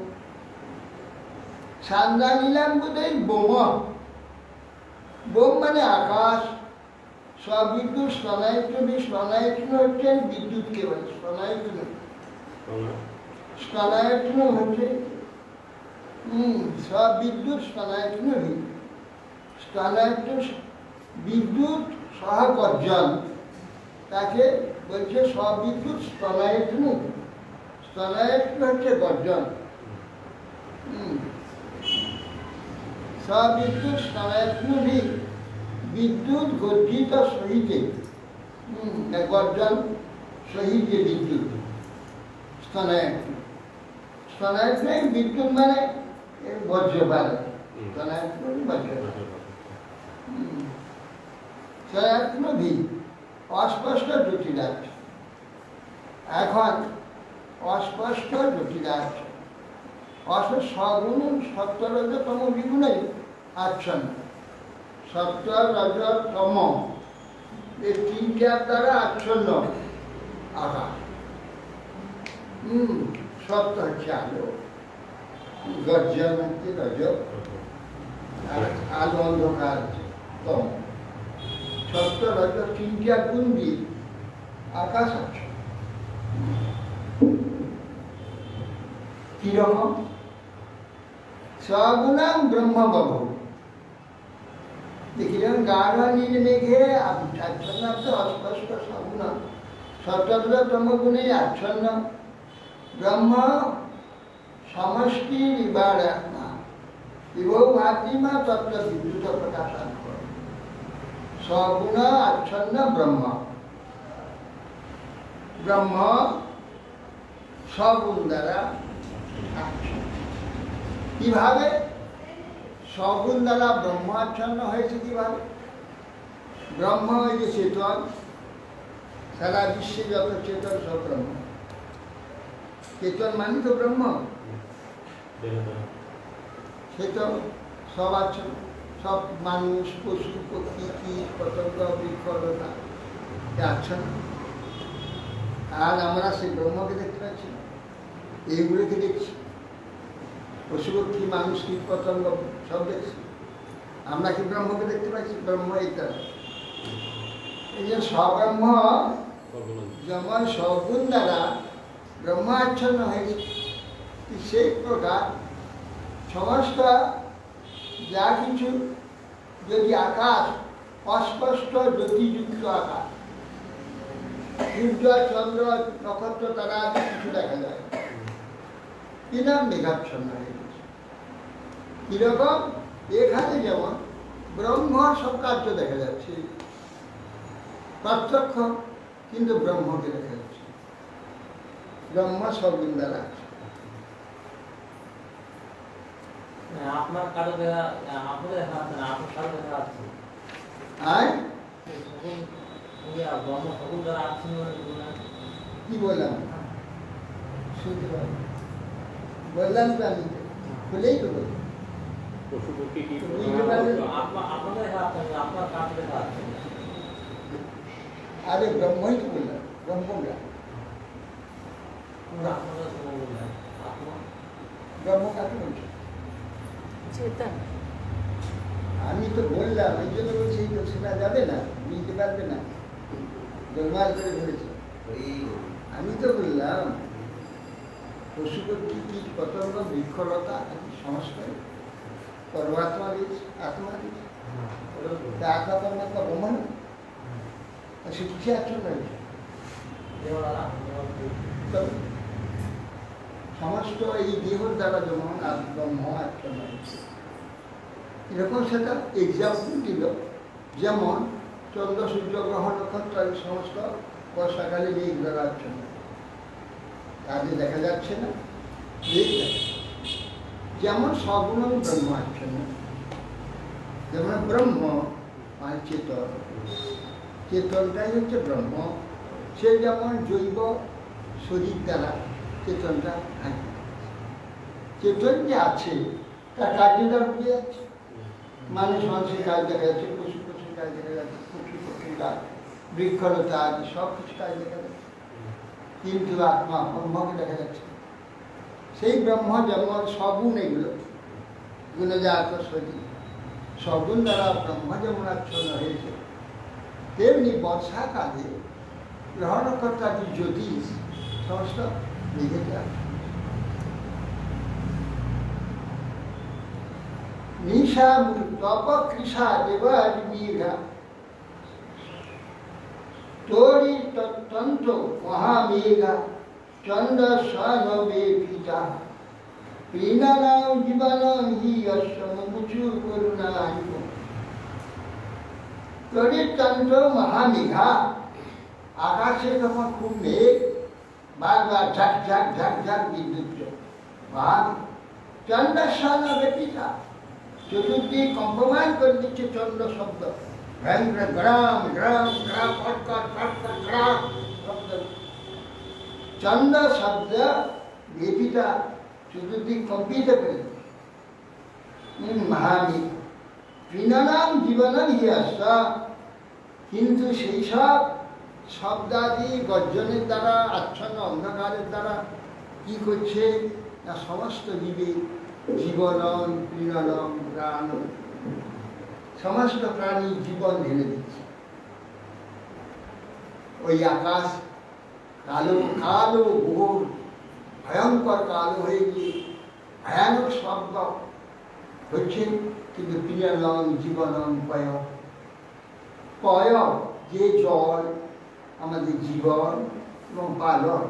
সান্দ্রা নীলাম বুধের বোম, বোম মানে আকাশ, সবিদ্যুৎ স্তনায়তনুভি, স্তনায়তন হচ্ছেন বিদ্যুৎকে বলে, স্তনায়তন, স্তনায়তন হচ্ছে সবিদ্যুৎ স্তনায়তনুভি, স্তনায়তন বিদ্যুৎ সহ গর্জন, তাকে বলছে সবিদ্যুৎ স্তনায়তন। স্তনায়তন হচ্ছে গর্জন, সবিদ্যুৎ স্তনায়তনুভি, বিদ্যুৎ গর্জিত সহিতে, গর্জন সহিত যে বিদ্যুৎ স্তনায়তন। স্তনায়তন বিদ্যুৎ মানে বজ্রপাত, স্তনায়তন বজ্রপাত। স্তনায়তনুভি অস্পষ্ট জটিলার্থ। এখন অস্পষ্ট জটিলার্থ, সগুণ সত্য রজ তম বিগুণই আচ্ছন্ন। সত্য রজ তম এই তিনটার দ্বারা আচ্ছন্ন আকাশ। সত্য হচ্ছে আলো, গর্জন হচ্ছে রজ, আলো অন্ধকার হচ্ছে তম। সত্য রজ তিনটা গুণ দিয়ে আকাশ আছে। কিরকম? সগুণাং ব্রহ্মবাবু, দেখিলেন গাঢ় নীল মেঘে আচ্ছন্ন অস্পষ্ট সগুণ, সত্তম গুণে আচ্ছন্ন ব্রহ্ম সমষ্টি নিবার আত্মা বিভৌ ভাতিমা তত্ত্ব বিদ্যুৎ প্রকাশন করে। সগুণ আচ্ছন্ন ব্রহ্ম, ব্রহ্ম সগুণ দ্বারা আচ্ছন্ন। কিভাবে সগুণ দ্বারা ব্রহ্ম আচ্ছন্ন হয়েছে? কিভাবে? ব্রহ্ম ওই যে চেতন, সারা বিশ্বে যত চেতন সব ব্রহ্ম। চেতন মানে তো ব্রহ্ম, চেতন সব আচ্ছন্ন, সব মানুষ পশু পক্ষী কীট পতঙ্গ বৃক্ষলতা আচ্ছন্ন। আর আমরা সেই ব্রহ্মকে দেখতে পাচ্ছি, এইগুলোকে দেখছি, পশু পক্ষী মানুষ কীট পতঙ্গ সব দেখছি। আমরা কি ব্রহ্মকে দেখতে পাচ্ছি? ব্রহ্ম এইটা। এই যে সব্রহ্ম যেমন সগুণ দ্বারা ব্রহ্ম আচ্ছন্ন হয়েছে, সেই প্রকার সমস্ত যা কিছু যদি আকাশ অস্পষ্ট জ্যোতিযুক্ত আকাশ, সূর্য চন্দ্র নক্ষত্র তারা কিছু দেখা যায়, কি নাম মেঘাচ্ছন্ন হয়ে গেছে। কিরকম? এখানে যেমন ব্রহ্মর সব কার্য দেখা যাচ্ছে প্রত্যক্ষ, কিন্তু ব্রহ্মকে দেখা যাচ্ছে, ব্রহ্ম সগুণ দ্বারা আছে। আপনার কারো দেখা, আপনাদের দেখা যাচ্ছে না, আপনার কারো দেখা যাচ্ছে। আর সকল ব্রহ্ম সকল যারা আছেন কি বললাম শুনতে পারি, বললাম তো আমি খুলেই তো বলি। পশু পক্ষী কি আপনাদের দেখা যাচ্ছে না, আপনার কারো দেখা যাচ্ছে না। আরে ব্রহ্মই তো বললাম, ব্রহ্মরা আপনাদের সময় বললেন আত্মা ব্রহ্ম কাকে বলছে? চেতন। আমি তো বললাম, এই জন্য বলছি তো শোনা যাবে না, বুঝতে পারবে না, গোলমাল করে ধরেছে। আমি তো বললাম পশু পক্ষী কীট পতঙ্গ বৃক্ষলতা সমস্ত পরমাত্মা রয়েছে, আত্মা রয়েছে, তা আত্মা পরমাত্মা ব্রহ্ম না, সে কিছু আচ্ছন্ন হয়েছে। সমস্ত এই দেহর দ্বারা যেমন ব্রহ্ম আচ্ছন্ন হয়েছে, এরকম সেটা এক্সাম্পল দিল। যেমন চন্দ্র সূর্য গ্রহ নক্ষত্র এই সমস্ত বর্ষাকালে মেঘ দ্বারা আচ্ছন্ন, তাদের দেখা যাচ্ছে না, মেঘ দেখা যাচ্ছে। যেমন সগুণ ব্রহ্ম আচ্ছন্ন, যেমন ব্রহ্ম আর চেতন, চেতনটাই হচ্ছে ব্রহ্ম, সে যেমন জৈব শরীর দ্বারা চেতনটা থাকে, চেতন যে আছে তার কাজে তার বুঝে যাচ্ছে, মানুষ মানুষের কাজ দেখা যাচ্ছে, পশু পশুর কাজ দেখা যাচ্ছে, পশু পক্ষীর কাজ, বৃক্ষলতা আদি সব কিছু কাজ দেখা যাচ্ছে, কিন্তু আত্মা ব্রহ্মকে দেখা যাচ্ছে। সেই ব্রহ্ম যেমন সগুণ, এগুলো গুণজাত শরীর, সগুণ দ্বারা ব্রহ্ম যেমন আচ্ছন্ন হয়েছে, তেমনি বর্ষাকালে গ্রহ নক্ষত্রাদি জ্যোতিষ সমস্ত মেঘে যায়। নিশা তপ কৃষা দেবীরা তোরি তন্ত্র মহামেঘা চন্দ্র স্বনবে পিতা প্রেরণাও জীবন হি অসমুচু করুণায় তোরির তন্ত্র মহামেঘা, আকাশে তখন খুব মেঘ, বারবার ঝাক ঝাক ঝাক ঝাক বিদ্যুৎ মহামেঘ, চন্দ্র স্বনবে পিতা, চতুর্দিক কম্পমান করে দিচ্ছে চন্দ্র শব্দ, ভয়ঙ্কর গ্রাম গ্রাম গ্রাম কটকট কটকট গ্রাম শব্দ, চন্দ্র শব্দ বেপিতা চতুর্দিক কম্পিত করে মহামেঘ, প্রেরণাম জীবনম হি আস্ত, কিন্তু সেই সব শব্দাদি গর্জনের দ্বারা আচ্ছন্ন অন্ধকারের দ্বারা কি করছে না সমস্ত জীবে জীবনম প্রেরণম প্রাণ, সমস্ত প্রাণী জীবন ঢেলে দিচ্ছে। ওই আকাশ কালো কালো ঘোর ভয়ঙ্কর কালো হয়ে গিয়ে ভয়ানক শব্দ হচ্ছে, কিন্তু প্রিয়নম জীবনম পয়, পয় যে জল আমাদের জীবন এবং পালন,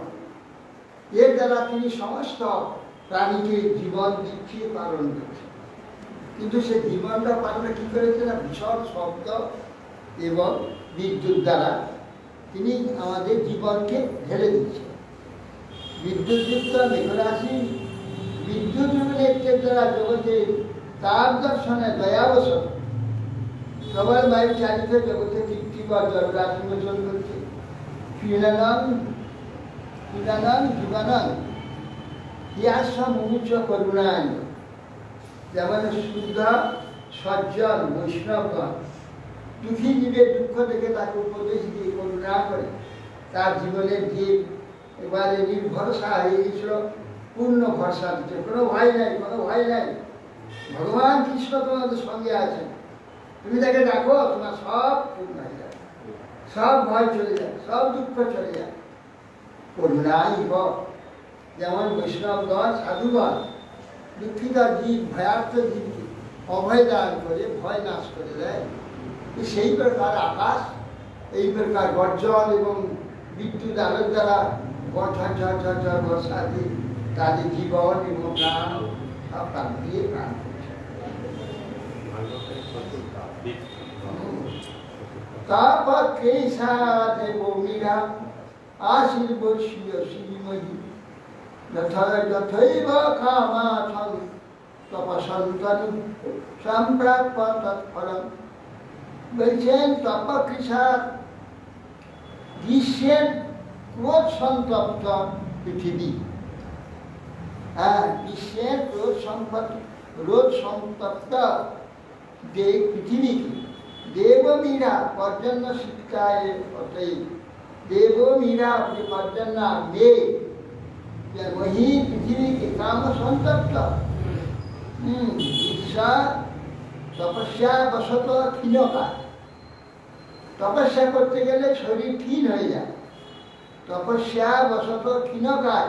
এর দ্বারা তিনি সমস্ত প্রাণীকে জীবন দিচ্ছে, পালন করছে। কিন্তু সে জীবনটা পালনে কি করেছে না ভীষণ শব্দ এবং বিদ্যুৎ দ্বারা তিনি আমাদের জীবনকে ঢেলে দিচ্ছে। বিদ্যুৎযুক্ত মেঘরাশি বিদ্যুৎ নেত্রের দ্বারা জগতে তার দর্শনে দয়াবশত প্রবল বায়ু চালিত জগতে তৃপ্তিকর জলরাশি মোচন করছে। প্রেরণাম জীবনম ইয়াস মুমুচ করুণায়, যেমন শুদ্ধ সজ্জন বৈষ্ণবগণ দুঃখী জীবের দুঃখ দেখে তাকে উপদেশ দিয়ে করুণা করে, তার জীবনের যে এবারে নির্ভরসা হয়ে গেছিল পূর্ণ ভরসা দিচ্ছে, কোনো ভয় নাই, কোনো ভয় নাই, ভগবান কৃষ্ণ তোমাদের সঙ্গে আছেন, তুমি তাকে ডাকো, তোমার সব পূর্ণ হয়ে যাবে, সব ভয় চলে যায়, সব দুঃখ চলে যায়। করুণাই হোক, যেমন বৈষ্ণবগণ সাধুগণ দুঃখিত জীব ভয়ার্থ জীবকে অভয় দান করে ভয় নাশ করে দেয়, সেই প্রকার আকাশ, এই প্রকার গর্জন এবং বিদ্যুৎ আলোর দ্বারা ঝরঝর বর্ষা দিয়ে তাদের জীবন এবং প্রাণ সব প্রাণ দিয়ে প্রাণ করছে। তারপর কেশা দেব মীরা আশীর্বশীয় শ্রীময়ী যথৈব কামাথং তপসন্তনু সম্প্রাপ্য তৎফলম। বলছেন তপকৃষার গ্রীষ্মের ক্রোধ সন্তপ্ত পৃথিবী, গ্রীষ্মের রোদ সন্তপ্ত যে পৃথিবীকে দেবমীরা পর্জন্য শীতকায় অতএব দেবমীরা যে পর্জন্য মেঘ वही पृथ्वी के काम संतप्त ईर्षा तपस्या बसत ক্ষীণকায়। তপস্যা করতে গেলে শরীর ক্ষীণ হয়ে যায়, তপস্যা বসত ক্ষীণকায়।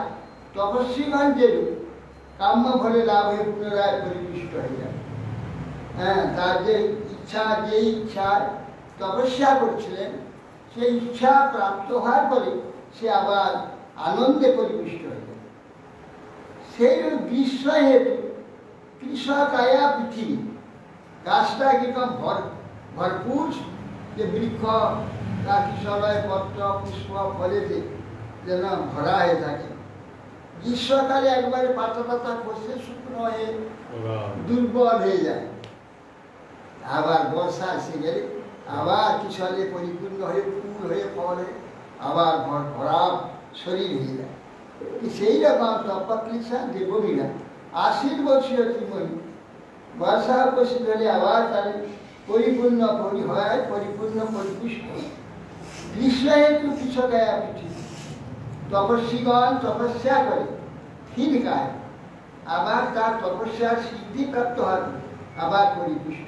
তপস্বীগণ যেরূপ কাম্য ফলে লাভ হয়ে পুনরায় পরিপুষ্ট হয়ে যায়। তার যে ইচ্ছায় তপস্যা করছিলেন, সেই ইচ্ছা প্রাপ্ত হওয়ার পরে সে আবার আনন্দে পরিপুষ্ট হয়ে যায়। সেই গ্রীষ্ম হেতু কৃষকায়া পৃথিবী, গাছটা একদম ভরপুর, যে বৃক্ষ তার কিশলয় পত্র পুষ্প ফলেতে যেন ভরা হয়ে থাকে। গ্রীষ্মকালে একবারে পাতা পাতা খসে শুকনো হয়ে দুর্বল হয়ে যায়। আবার বর্ষা এসে গেলে আবার কিশলে পরিপূর্ণ হয়ে ফুল হয়ে ফল হয়ে আবার ভরা শরীর হয়ে যায়। সেই রকম তপকৃষা দেবমীরা আশীর্বশীয় শ্রীময়ী বর্ষা উপস্থিত হলে আবার তাদের পরিপূর্ণ হয়, পরিপূর্ণ পরিপুষ্ট। গ্রীষ্ম হেতু কৃষকায়া পৃথিবী, তপস্বীগণ তপস্যা করে ক্ষীণকায়, আবার তার তপস্যার সিদ্ধি প্রাপ্ত হয়, আবার পরিপুষ্ট।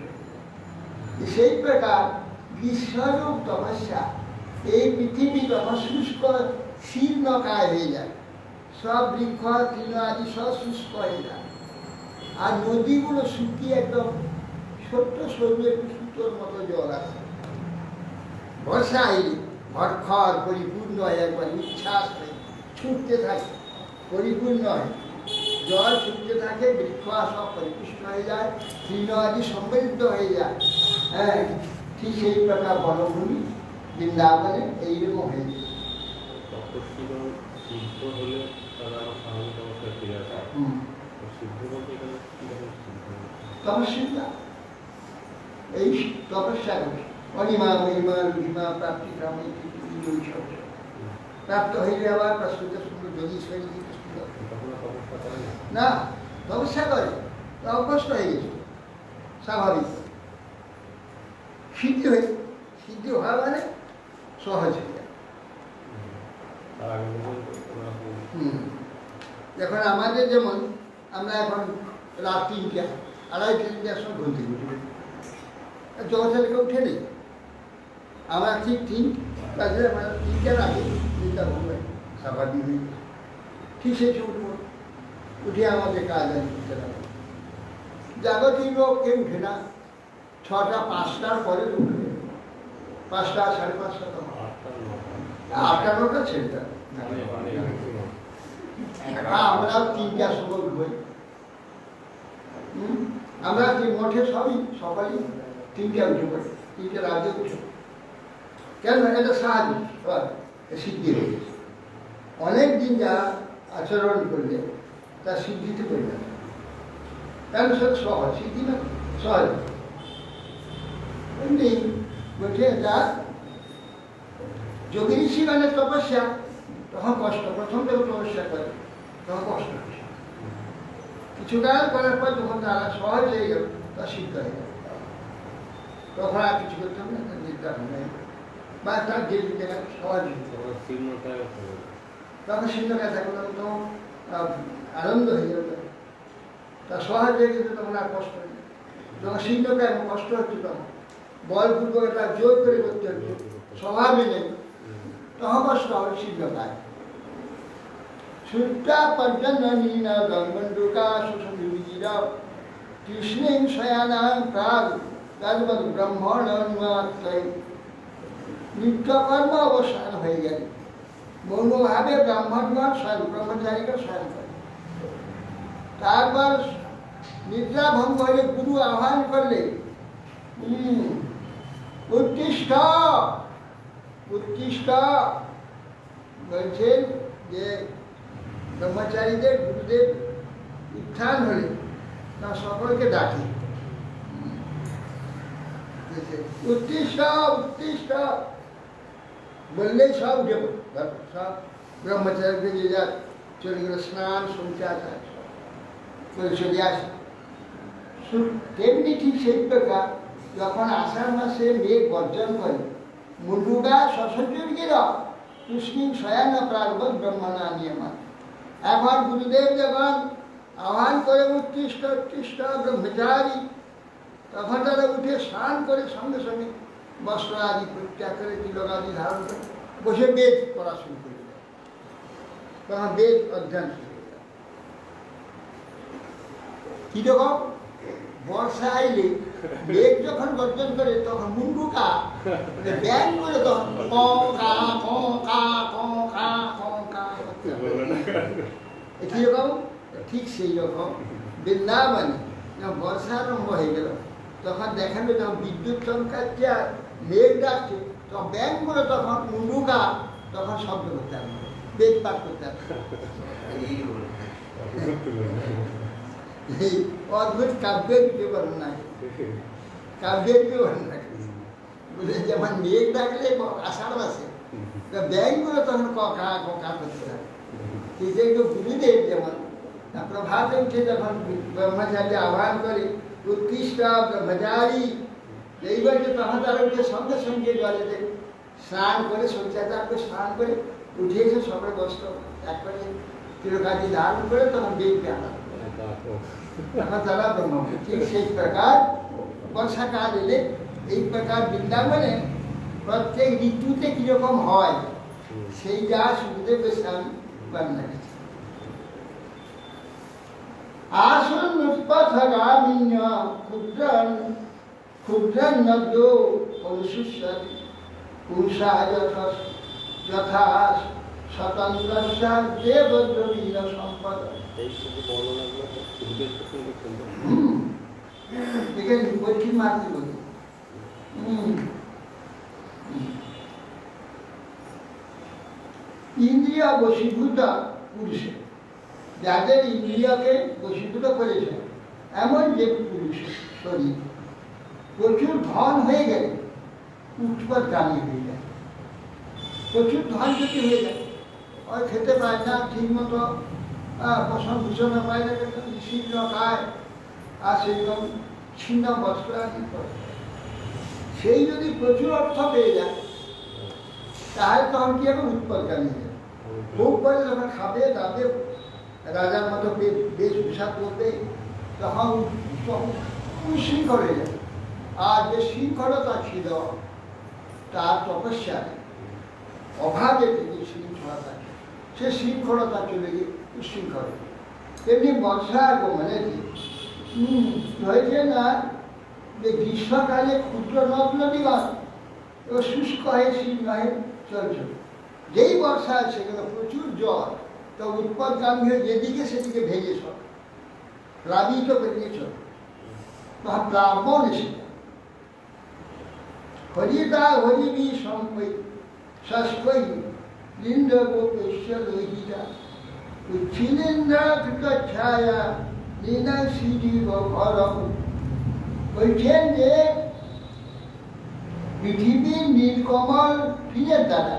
সেই প্রকার গ্রীষ্মরূপ তপস্যা এই পৃথিবী তখন শুষ্ক শীর্ণকায় হয়ে যায়, সব বৃক্ষ তৃণ আদি সব শুষ্ক হয়ে যায়। আর নদীগুলো শুকিয়ে একদম ছোট্ট সরু একটু সুতোর মতো জল আছে। বর্ষা এলে ভরখর পরিপূর্ণ হয়, একবার উচ্ছ্বাস হয়ে ছুটতে থাকে, পরিপূর্ণ হয়, জল ছুটতে থাকে, বৃক্ষ সব পরিপুষ্ট হয়ে যায়, তৃণ আদি সমৃদ্ধ হয়ে যায়। ঠিক সেই প্রকার বনভূমি বৃন্দাবনে এইরকম হয়ে যায়। সিদ্ধ হলে তারা স্বাভাবিক অবস্থায় ফিরে আসে। সিদ্ধ বলতে এখানে তপস্যা, এই তপস্যা করে অনিমা মহিমা রুহিমা প্রাপ্তি গ্রামে প্রাপ্ত হইলে আবার প্রস্তুত সুন্দর যদি শরীর না তপস্যা করে অভ্যস্ত হয়ে গেছে, স্বাভাবিক সিদ্ধি হওয়া মানে সহজ হয়ে যায়। এখন আমাদের যেমন আমরা এখন রাত 3টা 2:30টার সময় ঘুম থেকে উঠি, জগৎ উঠে নেই, আমরা ঠিক 3টার আগে 3টা ঘুমে স্বাভাবিক হয়ে ঠিক সেই উঠবো, উঠে আমাদের কাজ আজ করতে লাগবে। জাগতিক লোক কেউ উঠে না, 6টা 5টার পরে উঠবে, 5টা 5:30 তখন 8টা 9টা ছেড়ে দেয়। আমরা 3টার সময় উঠবই, আমরা মঠে সবই সকালই 3টা উঠে পড়ি, 3টার আগে উঠে। কেন? এটা স্বাভাবিক সিদ্ধি হয়ে গেছে। অনেক দিন যারা আচরণ করলে তার সিদ্ধিতে করে যাবে, কারণ সব সহজ, সিদ্ধি না সহজ। এমনি বলছে যা যোগী ঋষি মানে তপস্যা, তখন কষ্ট, প্রথম যখন তপস্যা করে তখন কষ্ট হচ্ছে, কিছু কাল করার পর যখন তারা সহজ হয়ে গেল তা সিদ্ধ হয়ে গেল, তখন আর কিছু করতে হবে না, নির্দার হয়ে বা তার যে জায়গায় সহজ তখন শীর্ণকায় থাকবে, তখন আনন্দ হয়ে যাবে, তার সহজ হয়ে গেছে, তখন আর কষ্ট হয়ে যাবে। যখন শীর্ণকায় কষ্ট হচ্ছে তখন বলপূর্বক এটা জোর করে করতে হচ্ছে, স্বভাবে নেই, তখন কষ্ট হবে শীর্ণকায়। শুদ্ধা পর্যন্ত গঙ্গন্ডুকা সুসংবিরা কৃষ্ণেন শয়ানাং প্রাগ তারপর ব্রাহ্মণ অনুমাত্রায় নিত্যকর্ম অবসান হয়ে গেল। মৌনভাবে ব্রাহ্মণগণ শয়ন, ব্রহ্মচারীরা শয়ন করে। তারপর নিদ্রা ভঙ্গ হলে গুরু আহ্বান করলে, উত্তিষ্ঠ উত্তিষ্ঠ বলছেন যে ব্রহ্মচারীদের গুরুদেব উত্থান হলে তা সকলকে ডাকে, উত্তিষ্ঠ উত্তিষ্ঠ বললেই সব উঠে সব ব্রহ্মচারীকে যে যা চলে গেল, স্নান সঞ্চাচার করে চলে আসে। তেমনি ঠিক সেই প্রকার যখন আষাঢ় মাসে মেঘ গর্জন করে, মুন্ডুগা সশযুর্গির তুষ্ণিং শয়ান প্রাগবত ব্রহ্মণা নিয়মা। এখন গুরুদেব যখন আহ্বান করে উত্তিষ্ঠ উত্তিষ্ঠ ব্রহ্মচারী, তখন তারা উঠে স্নান করে সঙ্গে সঙ্গে বস্ত্র আদি পরিত্যাগ করে তিলক আদি ধারণ করে বসে বেদ পড়া শুরু করে দেয়। তখন বেদ অধ্যয়ন শুরু করে দেয়। কিরকম? বর্ষা আইলে মেঘ যখন গর্জন করে তখন মুন্ডুকা ব্যাং করে তখন কা কা কা কা কিরকম? ঠিক সেই রকম বৃন্দাবনে যখন বর্ষা আরম্ভ হয়ে গেল, তখন দেখালো যখন বিদ্যুৎ চমকাচ্ছে আর মেঘ ডাকছে, তখন ব্যাং করে তখন মুন্ডুকা তখন শব্দ করতে হবে, বেদ পাঠ করতে হবে। এই অদ্ভুত কাব্যের বিবরণ আছে, কাব্যের বিবরণ আছে। বলে যেমন মেঘ ডাকলে আষাঢ় মাসে ব্যাং করে তখন কা করতে হবে। কিন্তু গুরুদেব যেমন প্রভাতে উঠে যখন ব্রহ্মচারী আহ্বান করে উৎকৃষ্ট ব্রহ্মচারী, এই বলছে তখন তারা উঠে সঙ্গে সঙ্গে জলেতে স্নান করে সঞ্চাচার করে স্নান করে উঠে এসে সবাই বস্ত্র এক করে তিলকাদি ধারণ করে তখন বেদকে আনা তখন তারা ব্রহ্ম। ঠিক সেই প্রকার বর্ষাকাল এলে এই প্রকার বৃন্দাবনে প্রত্যেক ঋতুতে কিরকম হয় সেই যা সুখদেব গোস্বামী বর্ণনা করেছে। আসন উৎপথগামিন্য ক্ষুদ্রন ক্ষুদ্রন নদ্যো অনুশুষ্যতি পুরুষা যথা স্বতন্ত্র দেবদ্রবীণ সম্পদ। এখানে পরীক্ষিত মারতে বলি। ইন্দ্রিয় বশীভূত পুরুষে, যাদের ইন্দ্রিয়কে বশীভূত করেছে এমন যে পুরুষ শরীর প্রচুর ধন হয়ে গেলে উৎপত্তিগামী হয়ে যায়। প্রচুর ধন যদি হয়ে যায়, ওই খেতে পায় না ঠিক মতো, বসন ভূষণ পায় না, শীঘ্র খায় আর সেরকম ছিন্ন বস্ত্র আদি করে। সেই যদি প্রচুর অর্থ পেয়ে যায় তাহলে তখন কি হবে? উৎপত্তিগামী হয়ে যায়। খুব করে যখন খাবে দাবে রাজার মতো বেশভূষা করবে তখন উশৃঙ্খল হয়ে যাবে। আর যে শৃঙ্খলতা ছিল তার তপস্যায় অভাবে থেকে শৃঙ্খলতা, সে শৃঙ্খলতা চলে গিয়ে উশৃঙ্খল। তেমনি বর্ষা আগমনে হয়েছে না যে গ্রীষ্মকালে ক্ষুদ্র নদ নদীগণ শুষ্ক হয়ে শীর্ণ হয়ে চলছে। যেই বর্ষা সেখানে প্রচুর জল, তো উৎপত্তিগামী হয়ে যেদিকে সেদিকে ভেঙে সব প্লাবিত করে চল, তখন প্লাবন এসে যায়। হরিতা হরিবি সম্পৈ সস্কৈ লিন্দ গোপেশ্য লোহিতা উচ্ছিলেন্দ্রা কৃত ছায়া লীনা শিরিব ঘরম। বলছেন যে পৃথিবীর নীলকমল ফিরের দ্বারা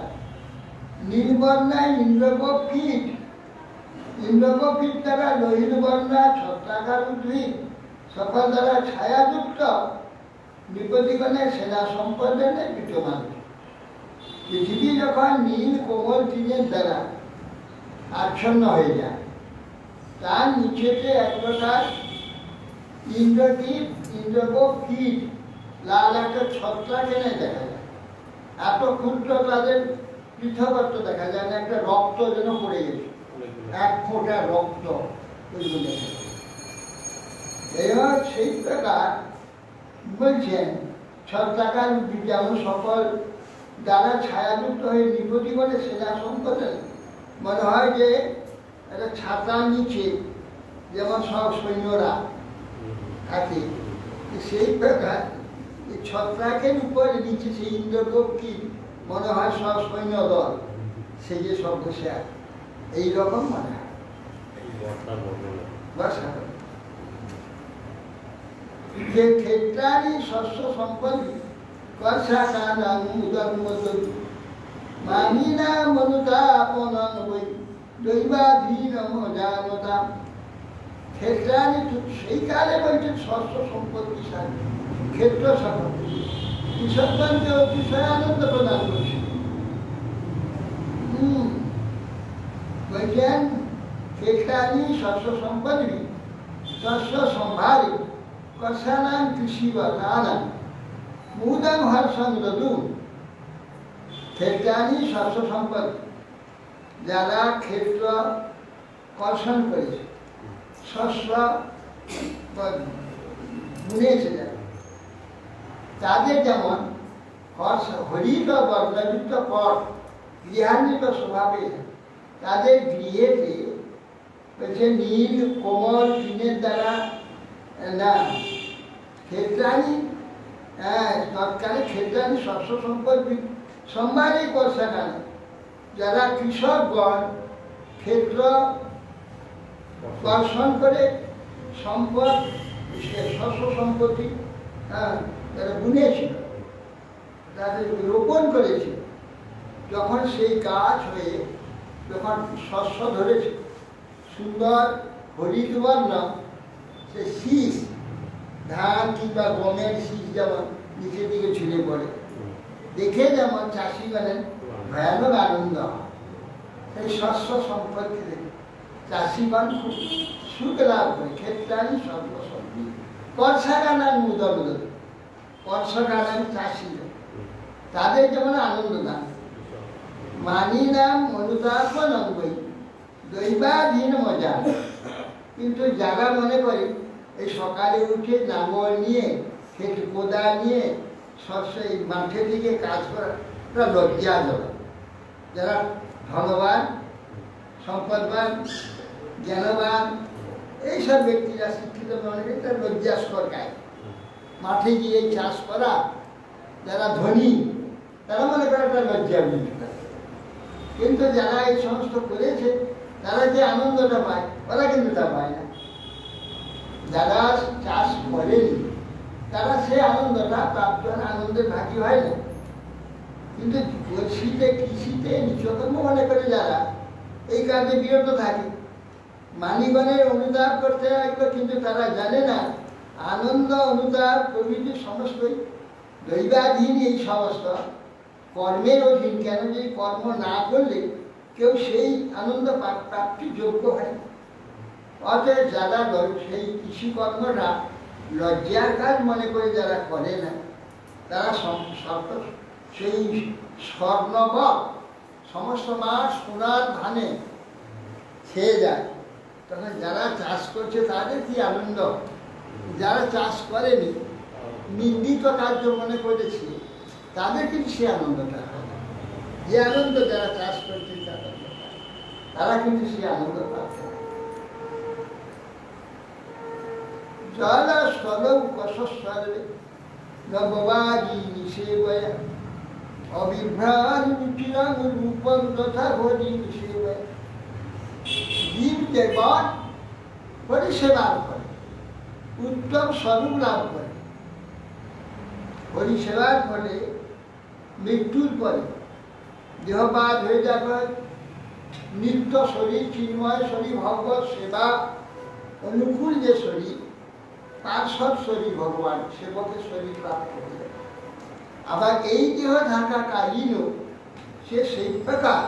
নীলবর্ণায় ইন্দ্রগোপ কীট, ইন্দ্রগোপ কীট দ্বারা লোহিত বর্ণা ছত্রাকার উদ্ভিদ সকল দ্বারা ছায়াযুক্ত বিপদীগণের সেনা সম্পদের বিদ্যমান। পৃথিবী যখন নীল কোমল টিনের দ্বারা আচ্ছন্ন হয়ে যায়, তার নিচেতে এক প্রকার ইন্দ্রকীট ইন্দ্রগোপ কীট লাল একটা ছত্রাক এনে দেখা যায়। এত ক্ষুদ্র তাদের পৃথকত্ব দেখা যায় না, একটা রক্ত যেন পড়ে গেছে, এক ফোঁটা রক্ত ওইগুলো দেখা যায়। এবার সেই প্রকার বলছেন ছত্রাকার যেমন সকল দ্বারা ছায়াযুক্ত হয়ে নিপতি বলে সেনা সম্পদের মনে হয় যে একটা ছাতার নিচে যেমন সব সৈন্যরা থাকে, সেই প্রকার এই ছত্রাকের উপরে নিচে সেই ইন্দ্রগোপী মনে হয় সব সৈন্য দল সে যে সব বসে আছে এইরকম মনে হয়। ক্ষেত্রানি শস্য সম্পত্তি কর্ষা কানাং উদন্মতু মানিনা মনুতাপনং বৈ দৈবাধীনম জানতাম। ক্ষেত্রানি সেই কালে বলছেন শস্য সম্পত্তি সাথে ক্ষেত্র সম্পত্তি কৃষকগণকে অতিশয় আনন্দ প্রদান করছে। বলছেন ক্ষেত্রানি শস্য সম্পত্তি শস্য সম্ভারি কর্ষানাং কৃষি বা নানা মুদং হর্ষং দদু। ক্ষেত্রানি শস্য সম্পত্তি যারা ক্ষেত্র কর্ষণ করেছে, শস্য বুনেছে যারা, তাদের যেমন হরিত বর্ণযুক্ত পট গৃহান্বিত স্বভাবে তাদের গৃহেতে হচ্ছে নীল কোমল টিনের দ্বারা না ক্ষেত্রানি তৎকালে ক্ষেত্রানি শস্য সম্পদ সম্মানই করছে না। যারা কৃষকগণ ক্ষেত্র কর্ষণ করে সম্পদ শস্য সম্পত্তি তারা বুনেছিল, তাদের রোপণ করেছিল, যখন সেই গাছ হয়ে যখন শস্য ধরেছে সুন্দর হরিত বর্ণ সে শীষ ধান কিংবা গমের শীষ যেমন নিচের দিকে ঝুলে পড়ে দেখে যেমন চাষি বলেন ভয়ানক আনন্দ হয়, সেই শস্য সম্পত্তি দেখে চাষিগণ খুব সুখ লাভ করে। ক্ষেত্রানি শস্য সম্পত্তি কর্ষকানাং উদর কর্ষকানাং চাষি তাদের যেমন আনন্দ দান। মানি নাম অনুতাপনং বৈ দৈবাধীন মজা। কিন্তু যারা মনে করে এই সকালে উঠে লাঙল নিয়ে খেতে কোদাল নিয়ে শস্য এই মাঠের দিকে কাজ করা লজ্জাজনক। যারা ধনবান সম্পদবান জ্ঞানবান এইসব ব্যক্তিরা শিক্ষিত মনে করে তার লজ্জাস্কর কাজ। মাঠে গিয়ে চাষ করা যারা ধনী তারা মনে করে তার লজ্জা বিষয়, কিন্তু যারা এই সমস্ত করেছে তারা যে আনন্দটা পায় ওরা কিন্তু তা পায় না। যারা চাষ করেনি তারা সে আনন্দটা প্রাপ্ত আনন্দের ভাগী হয় না। কিন্তু কৃষিতে নিচকর্ম মনে করে যারা এই কাজে বিরত থাকে মানিগণের অনুতাপ করতে লাগবে, কিন্তু তারা জানে না আনন্দ অনুতাপ প্রভৃতি সমস্তই দৈবাধীন। এই সমস্ত কর্মের অধীন, কেন যে কর্ম না করলে কেউ সেই আনন্দ প্রাপ্তির যোগ্য হয়। অতএব যারা সেই কৃষিকর্মটা লজ্জার কাজ মনে করে যারা করে না তারা সেই স্বর্ণবক সমস্ত মাস সোনার ধানে খেয়ে যায়। তখন যারা চাষ করছে তাদের কি আনন্দ, যারা চাষ করেনি নিন্দিত কার্য মনে করেছে তাদের কিন্তু সে আনন্দটা হয়। যে আনন্দ যারা চাষ করছে তারা কিন্তু সে আনন্দ পাচ্ছে। জল স্থলৌ কশস্বরে নববাজি নিষেবয়া অবিভ্রান্তিরং রূপং তথা হরি নিষেবয়া। জীব দেবন পরিষেবা করে উত্তম স্বরূপ লাভ করে। পরিষেবার ফলে মৃত্যুর পরে দেহবাদ হয়ে যাবে নিত্য শরীর চিন্ময় শরীর ভগবত সেবা অনুকূল যে শরীর তার সব শরীর ভগবান সেবকের শরীর প্রাপ্ত হয়ে যাবে। আবার এই দেহ থাকাকালীনও সে সেই প্রকার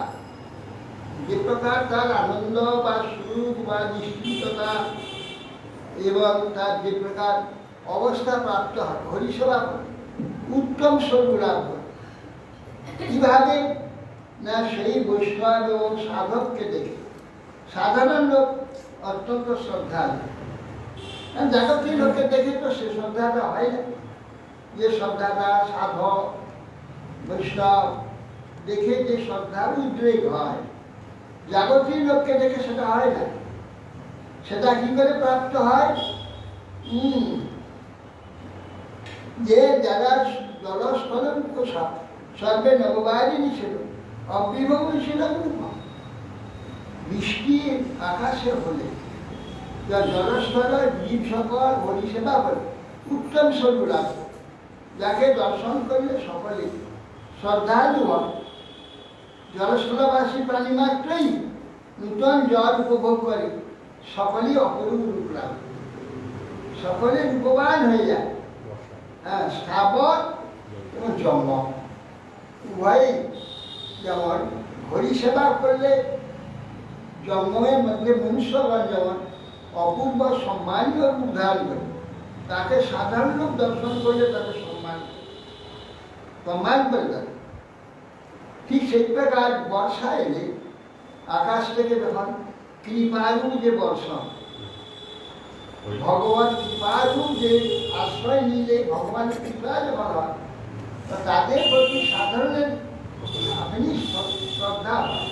যে প্রকার তার আনন্দ বা সুখ বা নিশ্চিততা এবং তার যে প্রকার অবস্থা প্রাপ্ত হয় হরিসেবা করে উত্তম স্বরূপ লাভ করে। কিভাবে না সেই বৈষ্ণব এবং সাধককে দেখে সাধারণ লোক অত্যন্ত শ্রদ্ধা, জাগতিক লোককে দেখে তো সে শ্রদ্ধাটা হয় না। যে শ্রদ্ধাটা সাধক বৈষ্ণব দেখে যে শ্রদ্ধার উদ্রেক হয়, জাগতিক লোককে দেখে সেটা হয় না। সেটা কি করে প্রাপ্ত হয়? যে যারা জলস্থলম কোষা সর্বে নববাহিনী ছিল অবিভব ছিল বৃষ্টি আকাশে হলে জলস্থল জীব সকল হরিসেবা হলে উত্তম স্বরূপ লাভ, যাকে দর্শন করলে সকলে শ্রদ্ধালু হয়। জলস্থলবাসী প্রাণী মাত্রই নূতন জল উপভোগ করে সকলেই অপরূপ রূপ লাভ, সকলে রূপবান হয়ে যায়। হ্যাঁ, স্থাবর এবং জন্ম উভয়ই, যেমন হরিসেবা করলে জন্মের মধ্যে মনুষ্যগণ যেমন অপূর্ব সম্মানীয় রূপ ধারণ করে, তাকে সাধারণ লোক দর্শন করলে তাকে সম্মান করে থাকে। ঠিক সেই প্রকার বর্ষা এলে আকাশ থেকে যখন কৃপারু যে বর্ষণ, ভগবান কৃপারু যে আশ্রয় নিলে ভগবানের কৃপা যখন হয়, তাদের প্রতি সাধারণের আপনি শ্রদ্ধা হয়।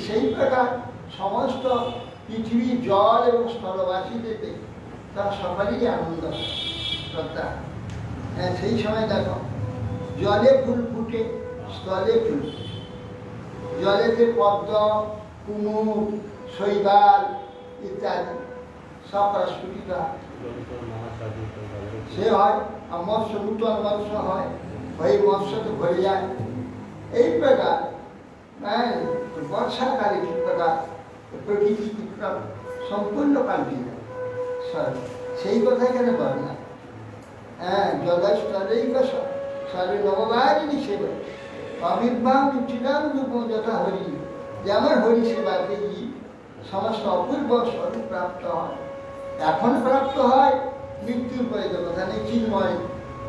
সেই প্রকার সমস্ত পৃথিবী জল এবং স্থলবাসীদের তারা সকলেই আনন্দ শ্রদ্ধা। হ্যাঁ, সেই সময় দেখো জলে ফুল ফুটে, স্থলে ফুল ফুটে। জলেতে পদ্ম, কুমুদ, শৈবাল ইত্যাদি সব প্রস্ফুটিত হয়। সে হয় আর মৎস্য, নূতন মৎস্য হয়, ওই মৎস্যতে ভরে যায়। এই প্রকার বর্ষাকালে কি প্রকার প্রকৃতি কি প্রকার সম্পূর্ণ পাল্টে যায়, সেই কথা এখানে বলে না। হ্যাঁ, জলস্থলেই সর্বে নববাহিনী সেবা আবির্ভাব নিচ্ছিলাম রূপ যথা হরি, যেমন হরি সেবাতে সমস্ত অপূর্ব স্বরূপ প্রাপ্ত হয়। এখন প্রাপ্ত হয় মৃত্যুর পরে, তো কথা নেই, চিন্ময়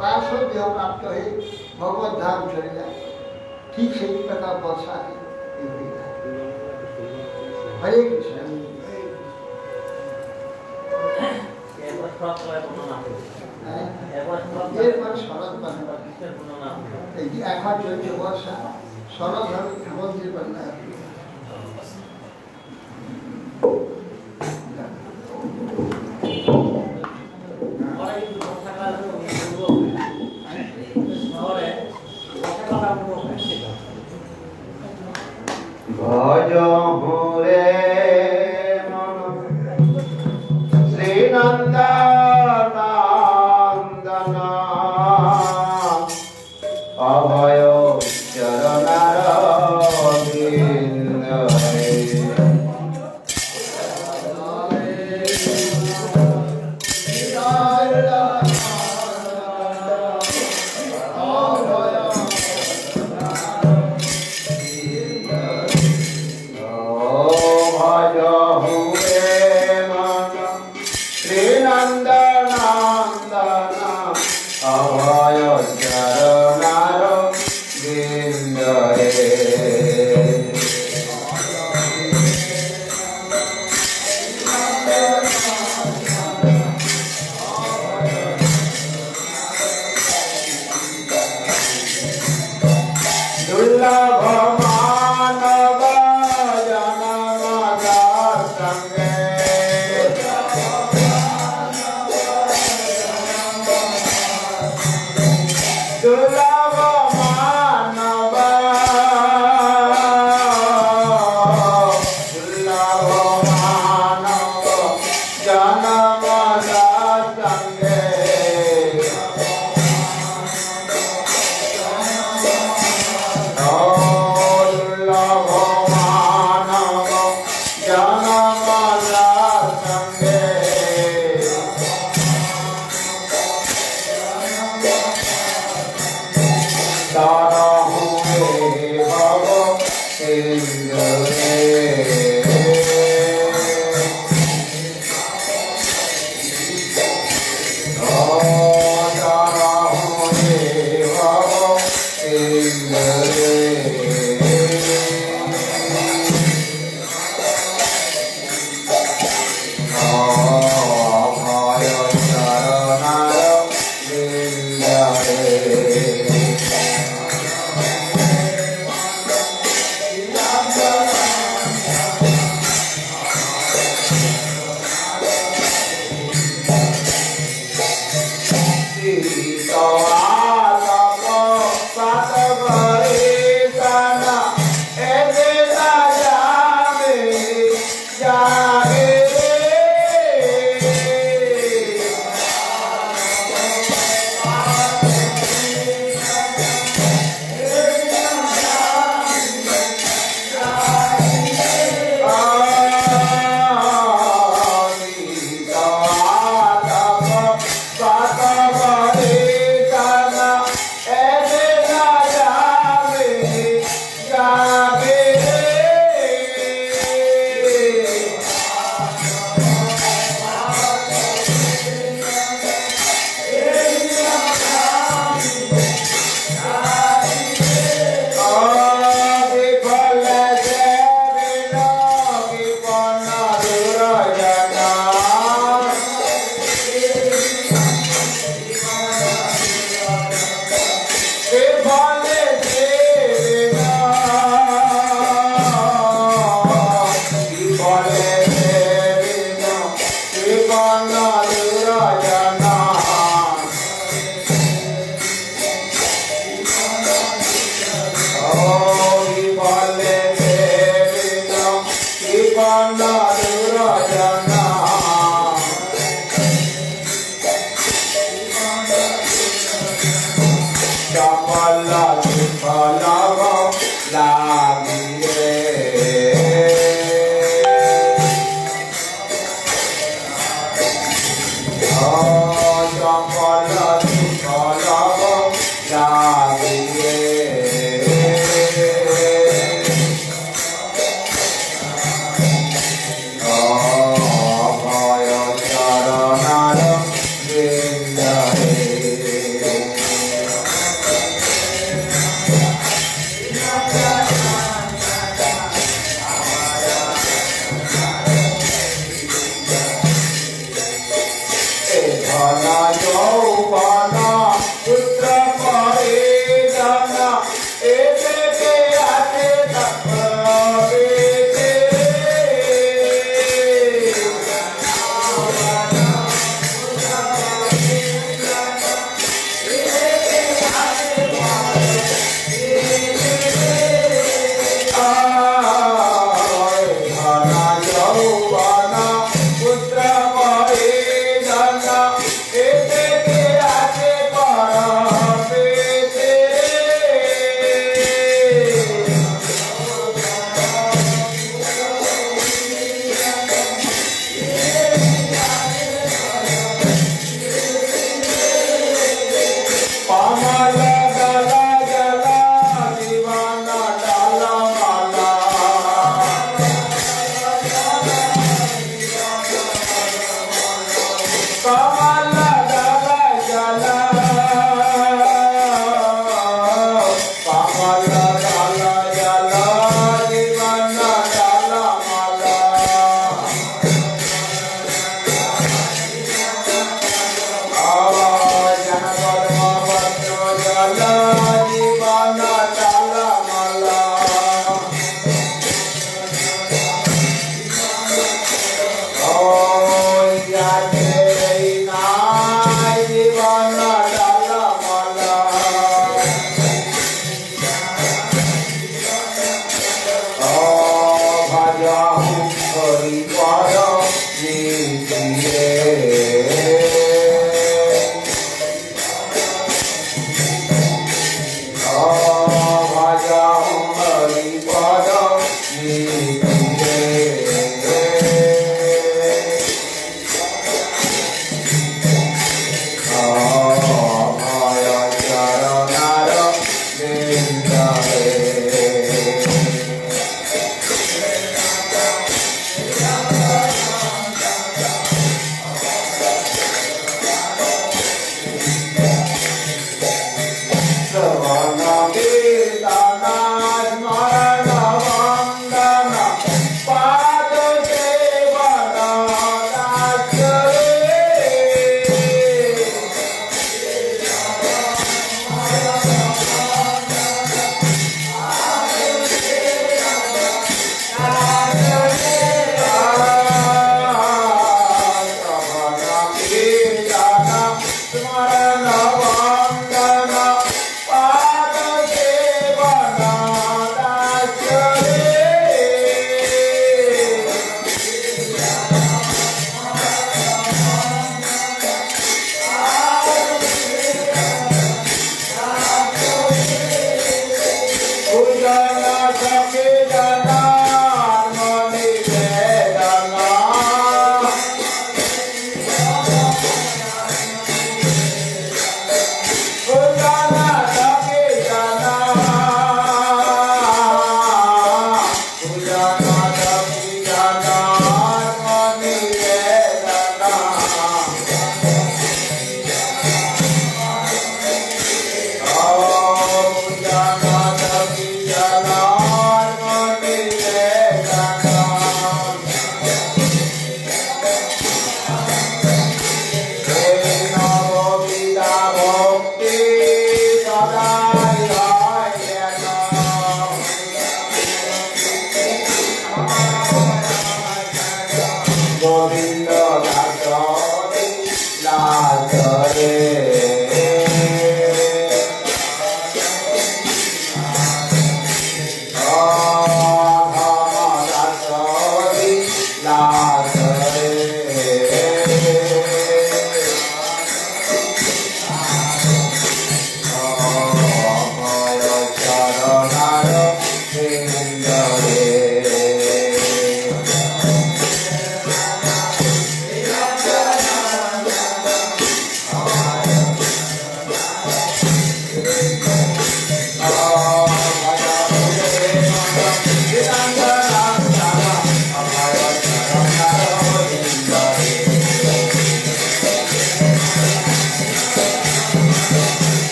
পার্শ্বদ দেহ প্রাপ্ত হয়ে ভগবত ধাম চলে যায়। ঠিক সেই প্রকার বর্ষাকে হরে কৃষ্ণ। এরপর শরৎ মানে এখন চলছে বর্ষা, শরৎ হবে মন্দির বন্যা। ভজ হুরে শ্রীনন্দনন্দন অভয় চরণার বিন্দরে। Oh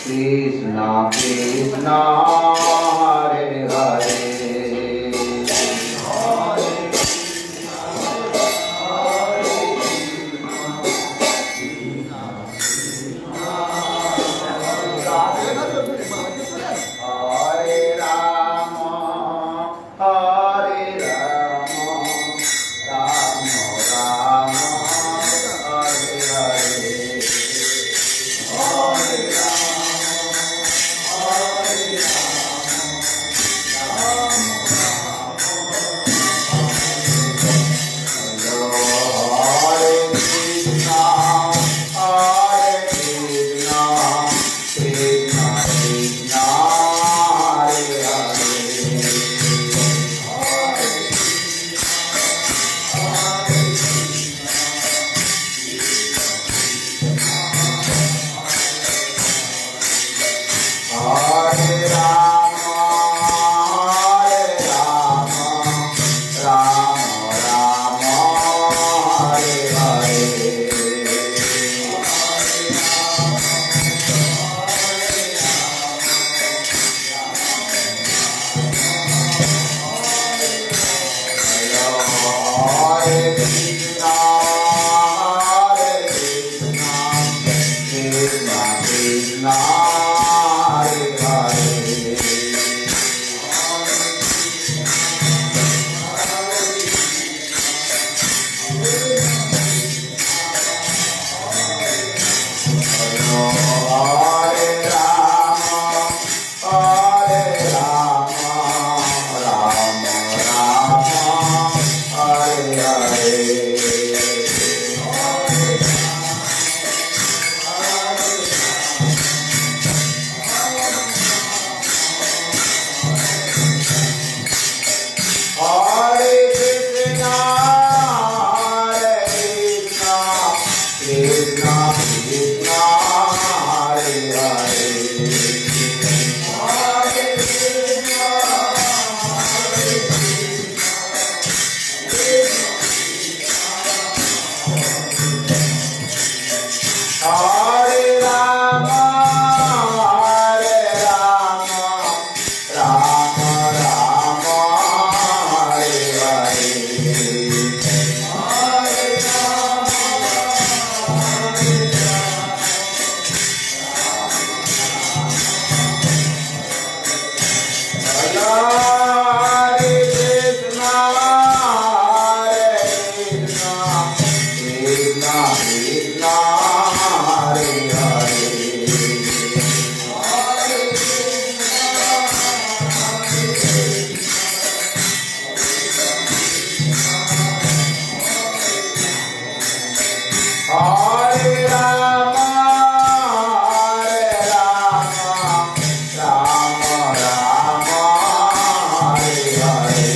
কৃষ্ণ কৃষ্ণ হরে হরে হরে রাম হরে রাম রাম রাম হরে হরে হরে হরে কৃষ্ণ হরে কৃষ্ণ কৃষ্ণ কৃষ্ণ হরে হরে হরে রাম রাম রাম হরে হরে হরে কৃষ্ণ হরে কৃষ্ণ কৃষ্ণ কৃষ্ণ হরে হরে হরে রাম রাম রাম হরে হরে হরে কৃষ্ণ হরে কৃষ্ণ কৃষ্ণ কৃষ্ণ হরে হরে হরে কৃষ্ণ হরে রাম রাম রাম হরে হরে হরে কৃষ্ণ হরে কৃষ্ণ কৃষ্ণ কৃষ্ণ হরে হরে হরে রাম রাম রাম হরে হরে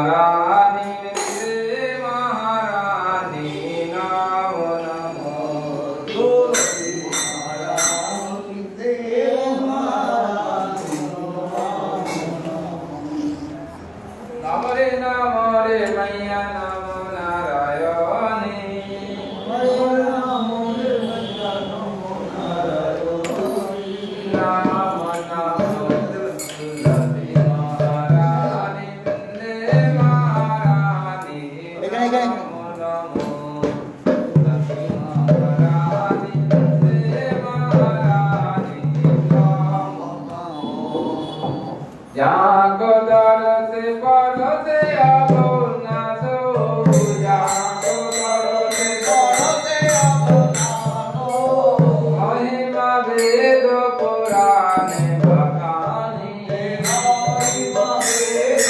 महारानी वंदे महारानी नमो नमो तुलसी महारानी देव महारानी नमो रे मैया नमो नारायणी जाको दरसे परसे अबुना सो जाको दरसे परसे अबुना सो महिमा वेद पुराणे बखानी महिमा वेद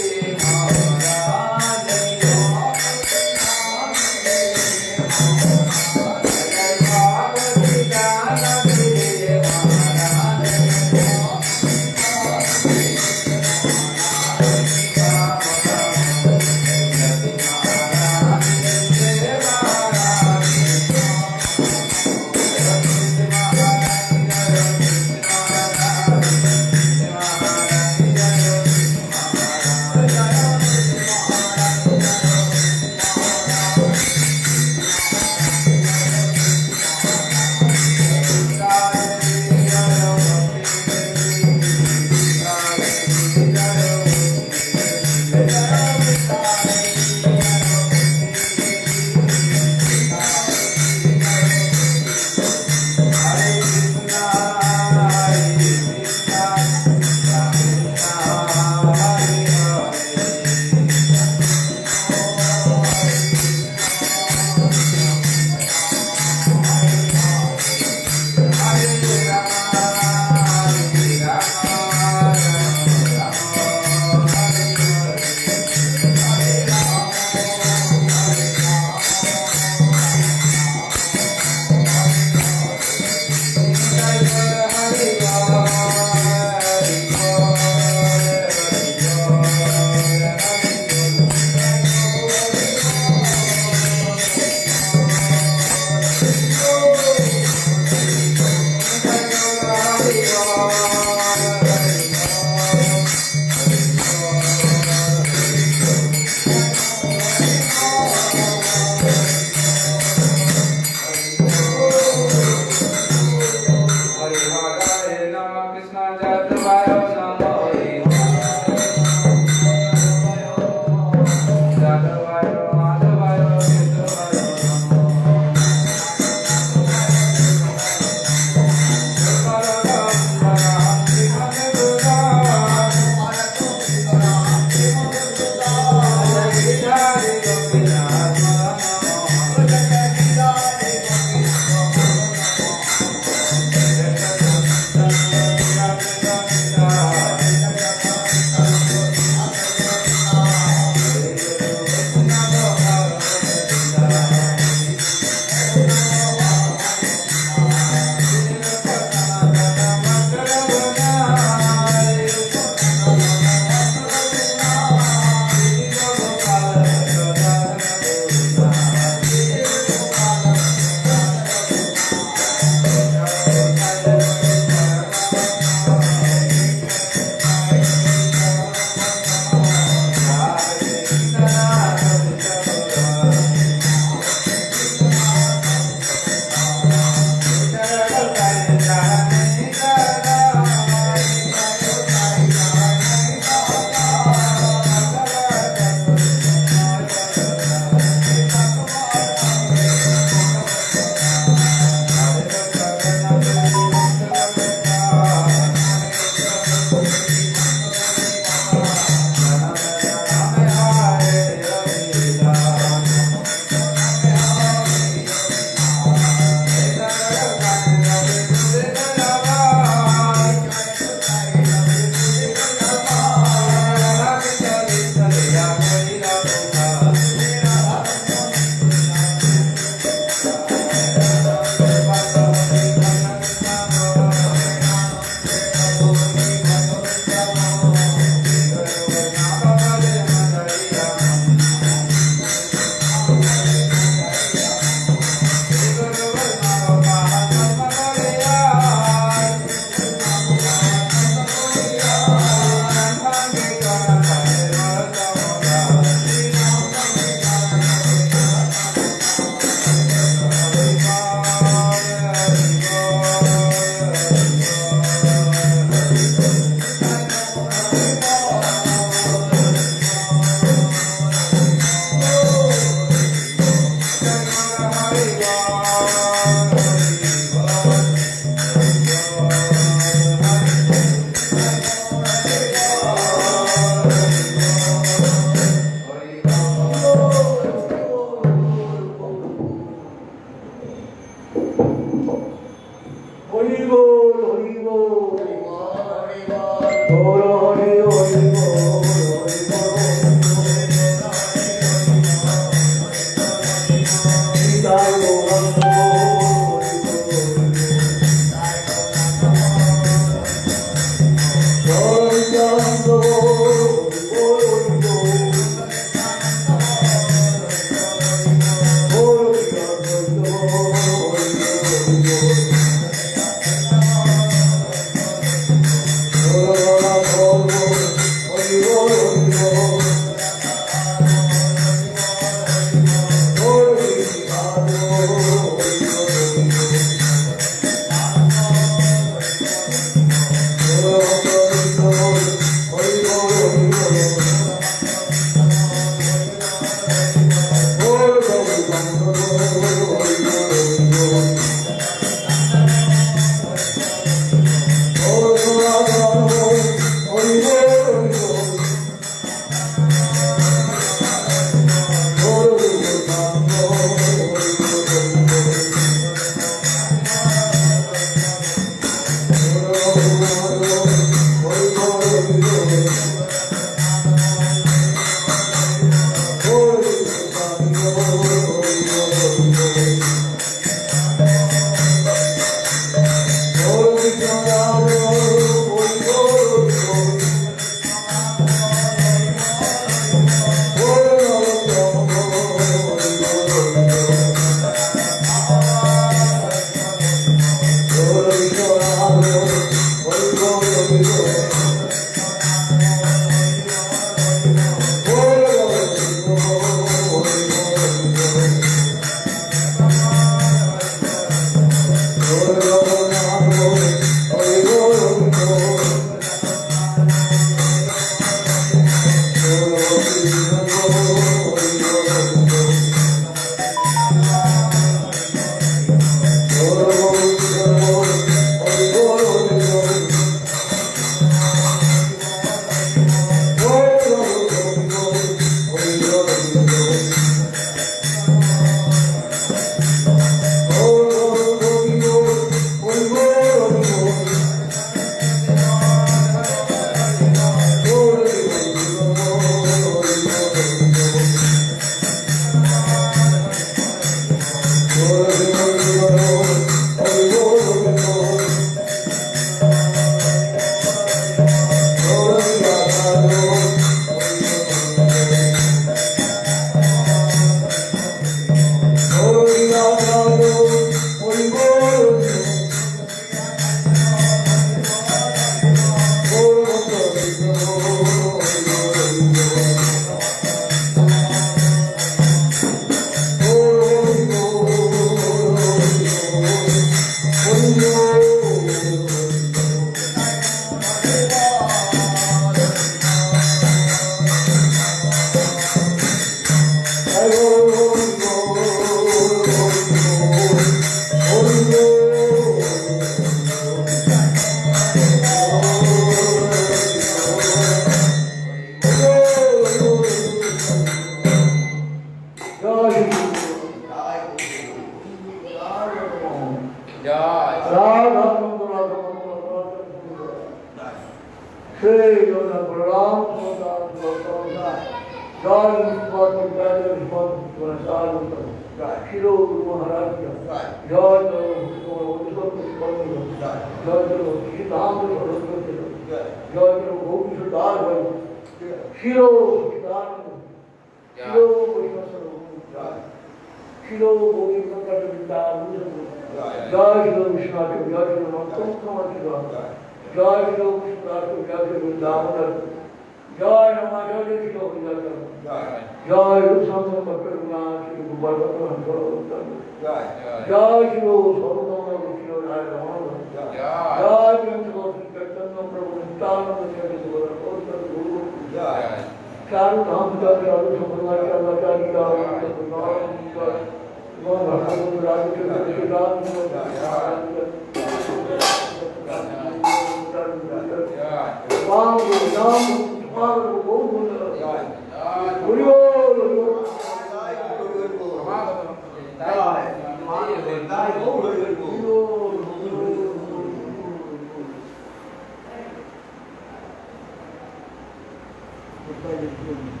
Thank you.